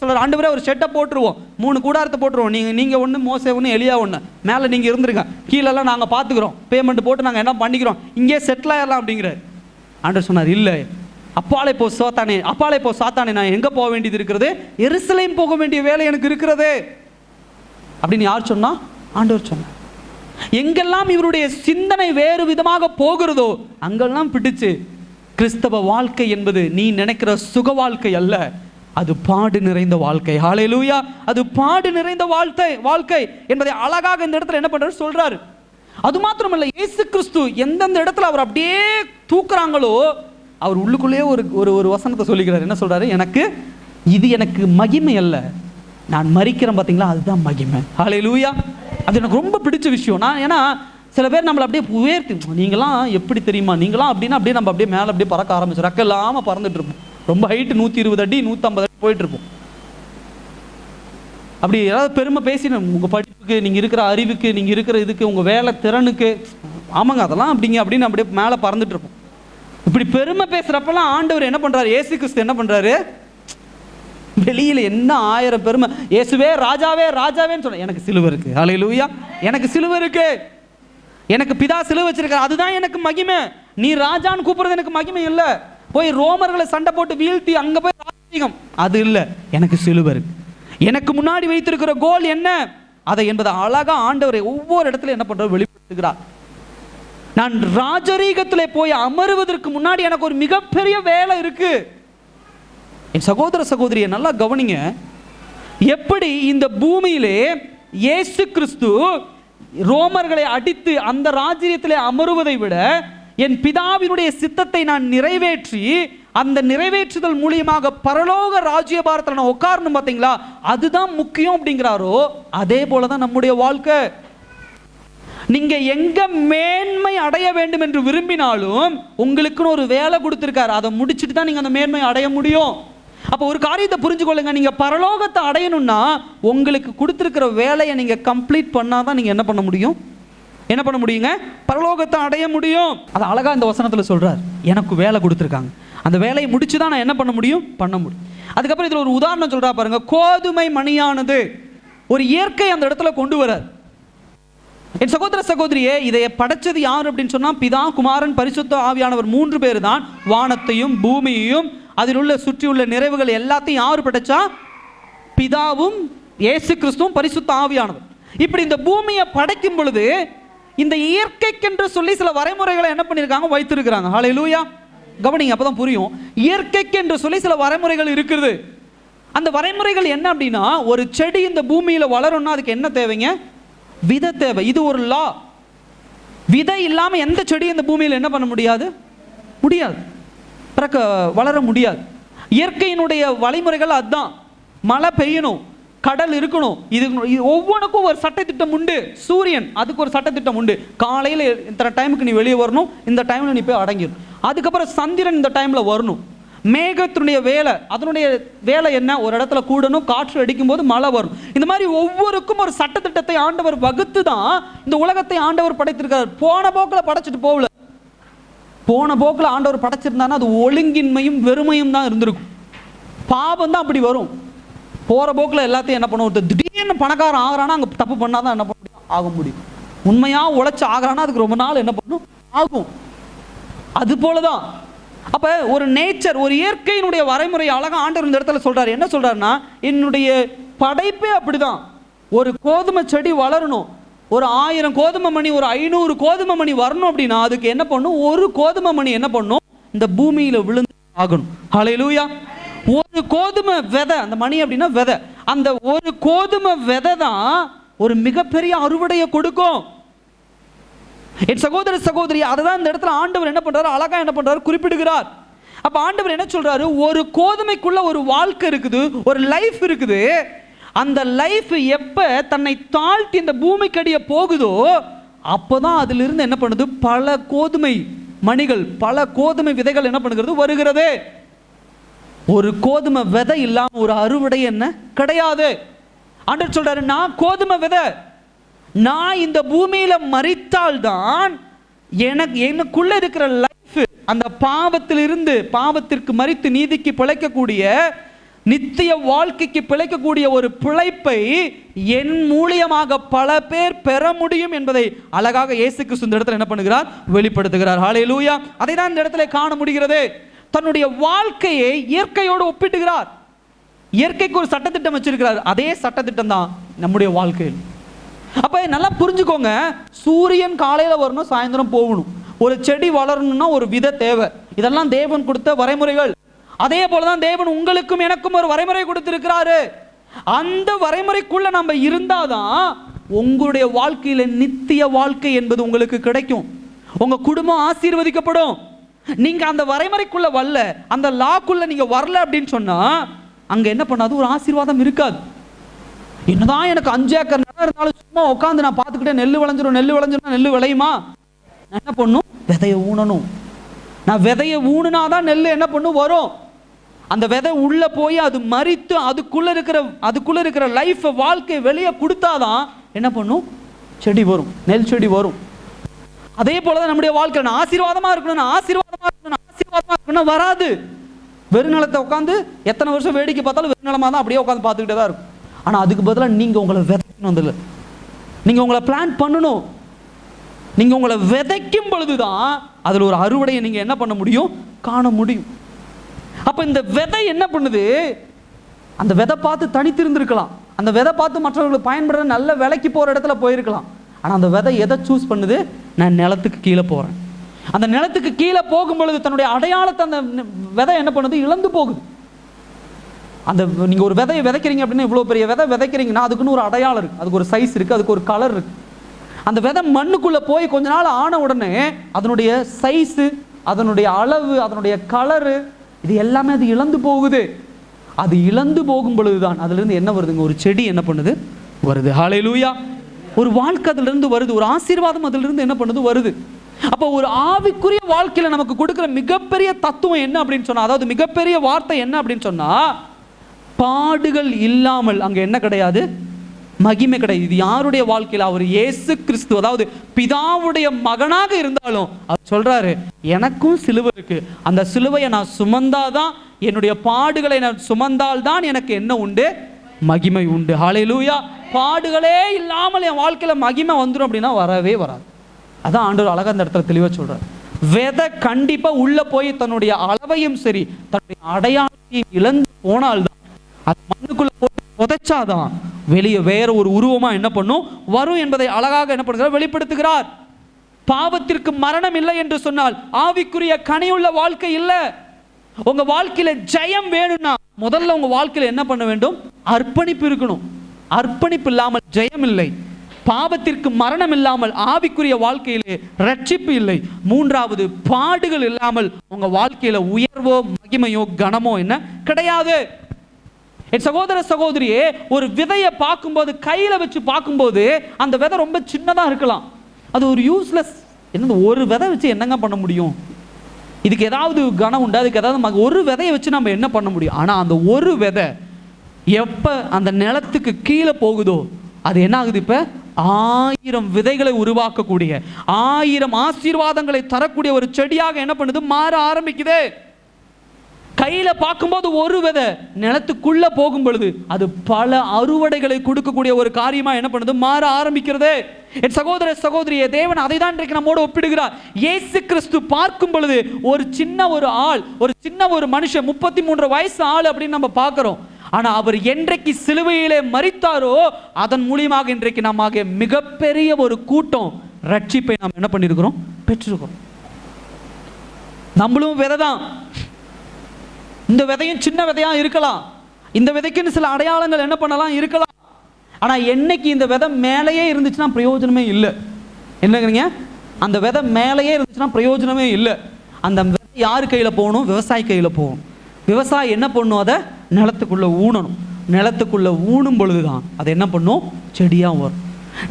சொல்றாரு, ஆண்டவரே ஒரு ஷெட்டை போட்டுருவோம், 3 கூடாரத்தை போட்டுருவோம், நீங்க ஒன்று, மோசே ஒன்று, எலியா ஒன்று, மேலே நீங்க இருந்துருங்க, கீழெல்லாம் நாங்க பாத்துக்கிறோம், பேமெண்ட் போட்டு நாங்க என்ன பண்ணிக்கிறோம், இங்கே செட்டில் ஆயிடலாம் அப்படிங்கிறார். ஆண்டவர் சொன்னார் இல்ல, அப்பாலே போ சாத்தானே, நான் எங்க போக வேண்டியது இருக்கிறது, எருசலேம் போக வேண்டிய வேலை எனக்கு இருக்கிறது அப்படின்னு யார் சொன்னா, ஆண்டவர் சொன்னார். எங்கெல்லாம் இவருடைய சிந்தனை வேறு விதமாக போகிறதோ அங்கெல்லாம் பிடிச்சு, கிறிஸ்தவ வாழ்க்கை என்பது நீ நினைக்கிற சுக வாழ்க்கை அல்ல, அது பாடு நிறைந்த வாழ்க்கை. ஹல்லேலூயா. அது பாடு நிறைந்த வாழ்க்கை என்பதை அழகாக இந்த இடத்துல என்ன பண்றாரு சொல்றாரு. அது மாத்திரமல்ல, இயேசு கிறிஸ்து எந்தெந்த இடத்துல அவர் அப்படியே தூக்குறாங்களோ அவர் உள்ளுக்குள்ளேயே ஒரு வசனத்தை சொல்லிக்கிறார். என்ன சொல்றாரு, இது எனக்கு மகிமை அல்ல, நான் மரிக்கிறேன் பார்த்தீங்களா, அதுதான் மகிமை. ஹல்லேலூயா. அது எனக்கு ரொம்ப பிடிச்ச விஷயம். நான் ஏன்னா சில பேர் நம்மளை அப்படியே உயர்த்தி, நீங்களாம் எப்படி தெரியுமா, நீங்களாம் அப்படின்னா அப்படியே நம்ம அப்படியே மேலே அப்படியே பறக்க ஆரம்பிச்சு, ரெக்க இல்லாமல் பறந்துட்டு இருப்போம். ரொம்ப ஹைட்டு 120 அடி 150 அடி போயிட்டு இருப்போம். அப்படி ஏதாவது பெருமை பேசினோம், உங்கள் படிப்புக்கு, நீங்கள் இருக்கிற அறிவுக்கு, நீங்கள் இருக்கிற இதுக்கு, உங்கள் வேலை திறனுக்கு, ஆமாங்க அதெல்லாம் அப்படிங்க அப்படின்னு அப்படியே மேலே பறந்துட்டு இருப்போம். இப்படி பெருமை பேசுகிறப்பெல்லாம் ஆண்டவர் என்ன பண்ணுறாரு, இயேசு கிறிஸ்து என்ன பண்ணுறாரு, வெளியில் என்ன 1000 பெருமை, இயேசுவே ராஜாவேன்னு சொன்ன, எனக்கு சிலுவை இருக்கு. ஹல்லேலூயா. எனக்கு சிலுவை இருக்கு, எனக்கு பிதா சிலுவை வச்சிருக்காரு, அதுதான் எனக்கு மகிமை. நீ ராஜான்னு கூப்பிடுறது எனக்கு மகிமை இல்லை, போய் ரோமர்களை சண்டை போட்டு வீழ்த்தி அங்க போய் ராஜ்யம், அது இல்லை, எனக்கு சிலுவை இருக்கு. எனக்கு முன்னாடி வைத்திருக்கிற கோல் என்ன, அதை என்பதை அழகா ஆண்டவரை ஒவ்வொரு இடத்துல என்ன பண்ற வெளிப்படுத்துகிறார். நான் ராஜரீகத்திலே போய் அமருவதற்கு முன்னாடி எனக்கு ஒரு மிகப்பெரிய வேலை இருக்கு. என் சகோதர சகோதரியை நல்லா கவனிங்க. எப்படி இந்த பூமியிலே இயேசு கிறிஸ்து ரோமர்களை அடித்து அந்த ராஜ்யத்திலே அமருவதை விட என் பிதாவினுடைய சித்தத்தை நான் நிறைவேற்றி, அந்த நிறைவேற்றுதல் மூலியமாக பரலோக ராஜ்யபாரத்தில் நான் உட்காரணும் பார்த்தீங்களா, அதுதான் முக்கியம் அப்படிங்கிறாரோ, அதே போலதான் நம்முடைய வாழ்க்கை. நீங்க எங்க மேன்மை அடைய வேண்டும் என்று விரும்பினாலும் உங்களுக்குன்னு ஒரு வேலை கொடுத்திருக்காரு, அதை முடிச்சுட்டு தான் நீங்க அந்த மேன்மை அடைய முடியும். அப்போ ஒரு காரியத்தை புரிஞ்சு கொள்ளுங்க, நீங்க பரலோகத்தை அடையணும்னா உங்களுக்கு கொடுத்திருக்கிற வேலையை நீங்க கம்ப்ளீட் பண்ணாதான் நீங்க என்ன பண்ண முடியும், என்ன பண்ண முடியுங்க, பரலோகத்தை அடைய முடியும். அது அழகா இந்த வசனத்துல சொல்றார், எனக்கு வேலை கொடுத்துருக்காங்க, அந்த வேலையை முடிச்சுதான் நான் என்ன பண்ண முடியும், பண்ண முடியும். அதுக்கப்புறம் இதுல ஒரு உதாரணம் சொல்றா பாருங்க, கோதுமை மணியானது ஒரு இயற்கை அந்த இடத்துல கொண்டு வரார். என் சகோதர சகோதரியே, இதை படைச்சது யார் அப்படின்னு சொன்னா பிதா, குமாரன், பரிசுத்த ஆவியானவர் 3 பேர் தான். வானத்தையும் பூமியையும் அதில் உள்ள சுற்றியுள்ள நிறைவுகள் எல்லாத்தையும் யார் படைச்சா, பிதாவும் இயேசு கிறிஸ்துவும் பரிசுத்த ஆவியானவர். இப்படி இந்த பூமியை படைக்கும் பொழுது இந்த இயற்கைக்கென்று சொல்லி சில வரைமுறைகளை என்ன பண்ணியிருக்காங்க, வைத்திருக்கிறாங்க. ஹல்லேலூயா, கவனிங்க, அப்பதான் புரியும். இயற்கைக்கென்று சொல்லி சில வரைமுறைகள் இருக்குது. அந்த வரைமுறைகள் என்ன அப்படின்னா, ஒரு செடி இந்த பூமியில வளரும்னா அதுக்கு என்ன தேவைங்க, விதை தேவை. இது ஒரு லா. விதை இல்லாம எந்த செடி இந்த பூமியில் என்ன பண்ண முடியாது, வளர முடியாது. இயற்கையினுடைய வழிமுறைகள் அதுதான். மழை பெய்யணும், கடல் இருக்கணும், இது ஒவ்வொன்றுக்கும் ஒரு சட்டத்திட்டம் உண்டு. சூரியன், அதுக்கு ஒரு சட்டத்திட்டம் உண்டு. காலையில் இத்தனை டைமுக்கு நீ வெளியே வரணும், இந்த டைம்ல நீ போய் அடங்கிடும். அதுக்கப்புறம் சந்திரன் இந்த டைம்ல வரணும். மேகத்தினுடைய வேலை, அதனுடைய வேலை என்ன, ஒரு இடத்துல கூடணும், காற்று அடிக்கும் போது மழை வரும். இந்த மாதிரி ஒவ்வொருக்கும் ஒரு சட்டத்திட்டத்தை ஆண்டவர் வகுத்து தான் இந்த உலகத்தை ஆண்டவர் படைத்திருக்கிறார். போன போக்கில் படைச்சிட்டு போகல. போன போக்கில் ஆண்டவர் படைச்சிருந்தானா அது ஒழுங்கின்மையும் வெறுமையும் தான் இருந்திருக்கும். பாவம் தான் அப்படி வரும். போற போக்கில் எல்லாத்தையும் என்ன பண்ணுவோம், திடீர்னு பணக்காரன் ஆகிறானா அங்கே தப்பு பண்ணாதான் என்ன பண்ண முடியும், ஆக முடியும். உண்மையா உழைச்சு ஆகிறானா அதுக்கு ரொம்ப நாள் என்ன பண்ணும், ஆகும். அது போலதான் அப்ப ஒரு நேச்சர், ஒரு இயற்கையினுடைய வரைமுறை அழகா ஆண்டவர் இந்த இடத்துல சொல்றாரு. என்ன சொல்றாருன்னா, என்னுடைய படைப்பே அப்படிதான். ஒரு கோதுமை செடி வளரணும், ஒரு 1000 கோதுமை மணி, ஒரு 500 கோதுமை மணி வரணும் அப்படின்னா அதுக்கு என்ன பண்ணும், ஒரு கோதுமை மணி என்ன பண்ணும், இந்த பூமியில விழுந்து ஆகணும். ஹல்லேலூயா. ஒரு கோதுமை விதை, அந்த மணி அப்படின்னா விதை, அந்த ஒரு கோதுமை விதை தான் ஒரு மிகப்பெரிய அறுவடையை கொடுக்கும். என் சகோதர சகோதரி, அதுதான் இந்த இடத்துல ஆண்டவர் என்ன பண்றாரு, அழகா என்ன பண்றாரு, குறிப்பிடுகிறார். அப்ப ஆண்டவர் என்ன சொல்றாரு, ஒரு கோதுமைக்குள்ள ஒரு வாழ்க்கை இருக்குது, ஒரு லைஃப் இருக்குது. அந்த லைஃப் எப்ப தன்னை தாழ்த்தி இந்த பூமிக்கடிய போகுதோ அப்பதான் அதுல இருந்து என்ன பண்ணுது, பல கோதுமை மணிகள், பல கோதுமை விதைகள் என்ன பண்ணுகிறது, வருகிறது. ஒரு கோதுமை விதை இல்லாம ஒரு அறுவடை என்ன கிடையாது. ஆண்டவர் சொல்றாரு, நான் கோதுமை விதை, நான் இந்த பூமியில மரித்தால்தான் எனக்குள்ள இருக்கிற லைஃப், அந்த பாவத்திலிருந்து பாவத்திற்கு மரித்து நீதிக்கு பிழைக்கக்கூடிய, நித்திய வாழ்க்கைக்கு பிழைக்கக்கூடிய ஒரு பிழைப்பை என் மூலியமாக பல பேர் பெற முடியும் என்பதை அழகாக இயேசு கிறிஸ்து இந்த இடத்துல என்ன பண்ணுகிறார், வெளிப்படுத்துகிறார். ஹல்லேலூயா. அதை தான் இந்த இடத்துல காண முடிகிறது. தன்னுடைய வாழ்க்கையை இயற்கையோடு ஒப்பிட்டுகிறார். இயற்கைக்கு ஒரு சட்டத்திட்டம் வச்சிருக்கிறார், அதே சட்டத்திட்டம் தான் நம்முடைய வாழ்க்கையில். அப்ப நல்லா புரிஞ்சுக்கோங்க, சூரியன் காலையில வரணும், சாயந்தரம் போகணும். ஒரு செடி வளரணும்னா ஒரு விதை தேவை. இதெல்லாம் தேவன் கொடுத்த வரைமுறைகள். அதே போலதான் தேவன் உங்களுக்கும் எனக்கும் ஒரு வரைமுறை கொடுத்திருக்கிறாரு. அந்த வரைமுறைக்குள்ள நம்ம இருந்தாதான் உங்களுடைய வாழ்க்கையில நித்திய வாழ்க்கை என்பது உங்களுக்கு கிடைக்கும். உங்க குடும்பம் ஆசீர்வதிக்கப்படும். நீங்க அந்த வரைமுறைக்குள்ள வரல, அந்த லாக்குள்ள நீங்க வரல அப்படின்னு சொன்னா அங்க என்ன பண்ணாது, ஒரு ஆசீர்வாதம் இருக்காது. என்னதான் எனக்கு 5 ஏக்கர் நிலம் இருந்தாலும் சும்மா உட்காந்து நான் பார்த்துக்கிட்டே நெல் விளைஞ்சிரும், நெல் விளைஞ்சிரும், நெல் விளையுமா? நான் என்ன பண்ணும், விதையை ஊனணும். நான் விதையை ஊனுனாதான் நெல் என்ன பண்ணும், வரும். அந்த விதை உள்ள போய் அது மரித்து அதுக்குள்ள இருக்கிற லைஃப், வாழ்க்கை வெளியே கொடுத்தாதான் என்ன பண்ணும், செடி வரும், நெல் செடி வரும். அதே போலதான் நம்முடைய வாழ்க்கை. நான் ஆசீர்வாதமா இருக்கணும் வராது. வெறுநிலத்தை உட்காந்து எத்தனை வருஷம் வேடிக்கை பார்த்தாலும் வெறுநிலமா தான் அப்படியே உட்காந்து பார்த்துக்கிட்டே தான் இருக்கும். ஆனா அதுக்கு பதிலாக நீங்க உங்களை விதைக்கணும். அதில் நீங்க உங்களை பிளான் பண்ணணும். நீங்க உங்களை விதைக்கும் பொழுதுதான் அதுல ஒரு அறுவடையை நீங்க என்ன பண்ண முடியும், காண முடியும். அப்ப இந்த விதை என்ன பண்ணுது, அந்த விதை பார்த்து தனித்திருந்திருக்கலாம், அந்த விதை பார்த்து மற்றவர்களுக்கு பயன்படுற நல்ல விலைக்கு போற இடத்துல போயிருக்கலாம். ஆனா அந்த விதை எதை சூஸ் பண்ணுது, நான் நிலத்துக்கு கீழே போறேன். அந்த நிலத்துக்கு கீழே போகும் பொழுது தன்னுடைய அடையாளத்தை அந்த விதை என்ன பண்ணுது, இழந்து போகுது. அந்த நீங்க ஒரு விதையை விதைக்கிறீங்க அப்படின்னா, இவ்வளவு பெரிய விதை விதைக்கிறீங்கன்னா அதுக்குன்னு ஒரு அடையாளம் இருக்கு, அதுக்கு ஒரு சைஸ் இருக்கு, அதுக்கு ஒரு கலர் இருக்கு. அந்த விதை மண்ணுக்குள்ள போய் கொஞ்ச நாள் ஆன உடனே அதனுடைய சைஸ், அதனுடைய அளவு, அதனுடைய கலரு, இது எல்லாமே அது இழந்து போகுது. அது இழந்து போகும் பொழுதுதான் அதுல இருந்து என்ன வருதுங்க, ஒரு செடி என்ன பண்ணுது, வருது. ஹல்லேலூயா. ஒரு வாழ்க்கை அதுல இருந்து வருது, ஒரு ஆசீர்வாதம் அதுல இருந்து என்ன பண்ணுது, வருது. அப்போ ஒரு ஆவிக்குரிய வாழ்க்கையில நமக்கு கொடுக்கிற மிகப்பெரிய தத்துவம் என்ன அப்படின்னு சொன்னா, அதாவது மிகப்பெரிய வார்த்தை என்ன அப்படின்னு சொன்னா, பாடுகள் இல்லாமல் அங்க என்ன கிடையாது, மகிமை கிடையாது. இது யாருடைய வாழ்க்கையில்? அவர் இயேசு கிறிஸ்து, அதாவது பிதாவுடைய மகனாக இருந்தாலும் அவர் சொல்றாரு, எனக்கும் சிலுவை இருக்கு, அந்த சிலுவையை நான் சுமந்தாதான், என்னுடைய பாடுகளை நான் சுமந்தால்தான் எனக்கு என்ன உண்டு, மகிமை உண்டு. ஹல்லேலூயா. பாடுகளே இல்லாமல் என் வாழ்க்கையில மகிமை வந்துடும் அப்படின்னா வரவே வராது. அதான் ஆண்டவர் அழகா அந்த இடத்துல தெளிவா சொல்றாரு. விதை கண்டிப்பா உள்ள போய் தன்னுடைய அளவையும் சரி தன்னுடைய அடையாளத்தையும் இழந்து போனால்தான், அது மண்ணுக்குள்ள போட்டு புதைச்சாதான் வெளியே வேற ஒரு உருவமா என்ன பண்ணும், வரும் என்பதை அழகாக என்ன பண்ணுகிறார், வெளிப்படுத்துகிறார். பாவத்திற்கு மரணம் இல்லை என்று சொன்னால் ஆவிக்குரிய கனியுள்ள வாழ்க்கை இல்லை. உங்க வாழ்க்கையில ஜெயம் வேணும்னா முதல்ல உங்க வாழ்க்கையில என்ன பண்ண வேண்டும், அர்ப்பணிப்பு இருக்கணும். அர்ப்பணிப்பு இல்லாமல் ஜெயம் இல்லை. பாவத்திற்கு மரணம் இல்லாமல் ஆவிக்குரிய வாழ்க்கையிலே ரட்சிப்பு இல்லை. மூன்றாவது, பாடுகள் இல்லாமல் உங்க வாழ்க்கையில உயர்வோ மகிமையோ கனமோ என்ன கிடையாது. என் சகோதர சகோதரியே, ஒரு விதையை பார்க்கும்போது, கையில வச்சு பார்க்கும்போது அந்த விதை ரொம்ப சின்னதா இருக்கலாம், அது ஒரு யூஸ்லெஸ். என்ன ஒரு விதை வச்சு என்னங்க பண்ண முடியும், இதுக்கு ஏதாவது கனம் உண்டு, அதுக்கு ஏதாவது, ஒரு விதையை வச்சு நம்ம என்ன பண்ண முடியும். ஆனா அந்த ஒரு விதை எப்ப அந்த நிலத்துக்கு கீழே போகுதோ அது என்ன ஆகுது, இப்ப 1000 விதைகளை உருவாக்கக்கூடிய, 1000 ஆசீர்வாதங்களை தரக்கூடிய ஒரு செடியாக என்ன பண்ணுது, மாற ஆரம்பிக்குது. கையில பார்க்கும்போது ஒரு விதை, நிலத்துக்குள்ள போகும் பொழுது அது பல அறுவடைகளை கொடுக்கக்கூடிய ஒரு காரியமா என்ன பண்ணுது, மாற ஆரம்பிக்கிறது. என் சகோதர சகோதரியே, தேவன் அதை தான் இன்றைக்கு நம்மோடு ஒப்பிடுகிறார். இயேசு கிறிஸ்து பார்க்கும் பொழுது ஒரு சின்ன ஒரு ஆள், ஒரு சின்ன ஒரு மனுஷன், 33 வயசு ஆள் அப்படின்னு நம்ம பார்க்கிறோம். ஆனா அவர் என்றைக்கு சிலுவையிலே மரித்தாரோ அதன் மூலியமாக இன்றைக்கு நமக்கு மிகப்பெரிய ஒரு கூட்டம் ரட்சிப்பை நாம் என்ன பண்ணிருக்கிறோம், பெற்றிருக்கிறோம். நம்மளும் விதை தான். இந்த விதையும் சின்ன விதையா இருக்கலாம், இந்த விதைக்குன்னு சில அடையாளங்கள் என்ன பண்ணலாம் இருக்கலாம். ஆனா என்னைக்கு இந்த விதை மேலேயே இருந்துச்சுன்னா பிரயோஜனமே இல்லை. என்னங்கிறீங்க, அந்த விதை மேலேயே இருந்துச்சுன்னா பிரயோஜனமே இல்லை. அந்த விதை யார் கையில போகணும், விவசாயி கையில போகணும். விவசாயி என்ன பண்ணும், அதை நிலத்துக்குள்ள ஊனணும். நிலத்துக்குள்ள ஊனும் பொழுதுதான் அது என்ன பண்ணும், செடியா வரும்.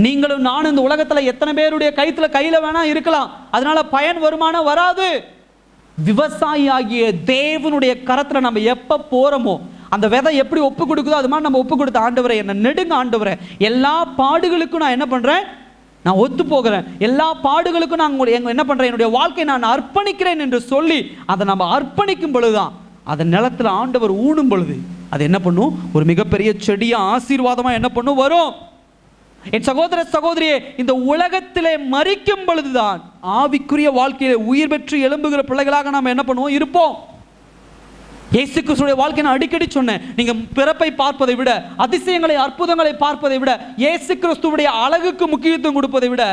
நீங்களும் நானும் இந்த உலகத்துல எத்தனை பேருடைய கையில வேணா இருக்கலாம், அதனால பயன் வருமானம் வராது. விவசாயி ஆகிய தேவனுடைய கரத்துல நம்ம எப்ப போறோமோ, அந்த விதை எப்படி ஒப்பு கொடுக்குதோ அது மாதிரி நம்ம ஒப்பு கொடுத்த, ஆண்டவரை என்ன நெடுங்க, ஆண்டவரை எல்லா பாடுகளுக்கும் நான் என்ன பண்றேன், நான் ஒத்து போகிறேன், எல்லா பாடுகளுக்கும் நான் என்ன பண்றேன், என்னுடைய வாழ்க்கையை நான் அர்ப்பணிக்கிறேன் என்று சொல்லி அதை நம்ம அர்ப்பணிக்கும் பொழுதுதான் அந்த நிலத்துல ஆண்டவர் ஊனும் பொழுது அது என்ன பண்ணும், ஒரு மிகப்பெரிய செடியா ஆசீர்வாதமா என்ன பண்ணும் வரும். என் சகோதர சகோதரியே, இந்த உலகத்திலே மரிக்கும் பொழுதுதான் ஆவிக்குரிய வாழ்க்கையிலே உயிர் பெற்று எழும்புகிற பிள்ளைகளாக நாம் என்ன பண்ணுவோம், இருப்போம். இயேசு கிறிஸ்துடைய வாழ்க்கை நான் அடிக்கடி சொன்னேன், நீங்க பிறப்பை பார்ப்பதை விட, அதிசயங்களை அற்புதங்களை பார்ப்பதை விட, இயேசு கிறிஸ்துவுடைய அழகுக்கு முக்கியத்துவம் கொடுப்பதை விட,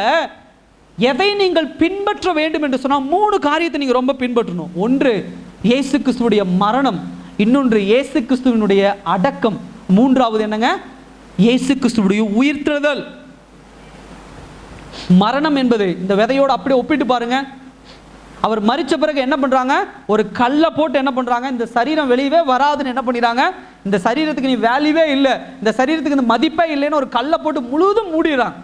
எதை நீங்கள் பின்பற்ற வேண்டும் என்று சொன்னால் 3 காரியத்தை நீங்க ரொம்ப பின்பற்றணும். ஒன்று இயேசு கிறிஸ்துவுடைய மரணம், இன்னொன்று இயேசு கிறிஸ்துவினுடைய அடக்கம், மூன்றாவது என்னங்க, இயேசு கிறிஸ்துவுடைய உயிர்த்தெழுதல். மரணம் என்பது இந்த விதையோடு அப்படியே ஒப்பிட்டு பாருங்க. அவர் மரிச்ச பிறகு என்ன பண்றாங்க, ஒரு கல்லை போட்டு என்ன பண்றாங்க, இந்த சரீரம் வெளியவே வராதுன்னு என்ன பண்ணிடுறாங்க, இந்த சரீரத்துக்கு நீ வேல்யூவே இல்லை, இந்த சரீரத்துக்கு இந்த மதிப்பே இல்லைன்னு ஒரு கல்லை போட்டு முழுவதும் மூடிடுறாங்க.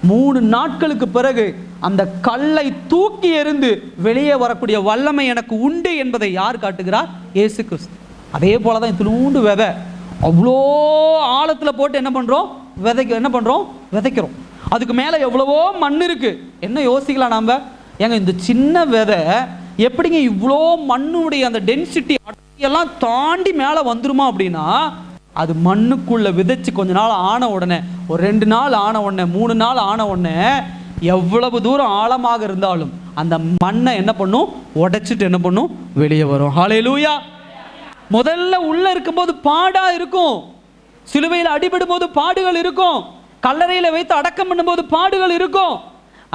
3 நாட்களுக்கு பிறகு அந்த கல்லை தூக்கி எறிந்து வெளியே வரக்கூடிய வல்லமை எனக்கு உண்டு என்பதை யார் காட்டுகிறார், இயேசு கிறிஸ்து. அதே போலதான் இத்தினூண்டு விதை அவ்வளோ ஆழத்துல போட்டு என்ன பண்றோம், என்ன பண்றோம், விதைக்கிறோம். அதுக்கு மேல எவ்வளவோ மண் இருக்கு. என்ன யோசிக்கலாம் நாம, ஏங்க இந்த சின்ன விதை எப்படிங்க இவ்வளோ மண்ணுடைய அந்த டென்சிட்டி எல்லாம் தாண்டி மேல வந்துருமா அப்படின்னா, அது மண்ணுக்குள்ள விதைச்சு கொஞ்ச நாள் ஆன உடனே, ஒரு 2 நாள் ஆன உடனே, 3 நாள் ஆன உடனே, எவ்வளவு தூரம் ஆழமாக இருந்தாலும் அந்த மண்ணை என்ன பண்ணும், உடைச்சிட்டு என்ன பண்ணும், வெளியே வரும். ஹல்லேலூயா. முதல்ல உள்ள இருக்கும்போது பாடா இருக்கும், சிலுவையில் அடிபடும் போது பாடுகள் இருக்கும், கல்லறையில வைத்து அடக்கம் பண்ணும்போது பாடுகள் இருக்கும்.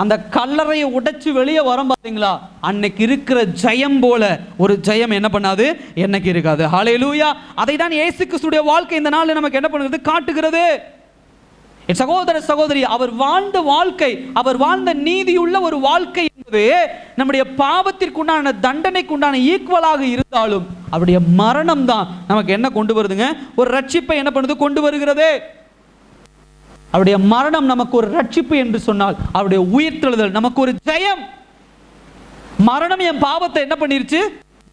அந்த கல்லறையை உடைச்சு வெளியே வரும் பாத்தீங்களா, அன்னைக்கு இருக்கிற ஜெயம் போல ஒரு ஜெயம் என்ன பண்ணாது, என்னைக்கு இருக்காது. ஹல்லேலூயா. அதை தான் இயேசு கிறிஸ்துடைய வாழ்க்கை இந்த நாள் நமக்கு என்ன பண்ணுகிறது, காட்டுகிறது. என் சகோதர சகோதரி, அவர் வாழ்ந்த வாழ்க்கை, அவர் வாழ்ந்த நீதியுள்ள ஒரு வாழ்க்கை என்பது நம்முடைய பாவத்திற்குண்டான தண்டனைக்குண்டான ஈக்குவலாக இருந்தாலும் அவருடைய மரணம் தான் நமக்கு என்ன கொண்டு வருதுங்க, ஒரு ரட்சிப்பை என்ன பண்ணுது, கொண்டு வருகிறது. அவருடைய மரணம் நமக்கு ஒரு ரட்சிப்பு என்று சொன்னால், அவருடைய உயிர்த்தெழுதல் நமக்கு ஒரு ஜெயம். மரணம் என் பாவத்தை என்ன பண்ணிருச்சு?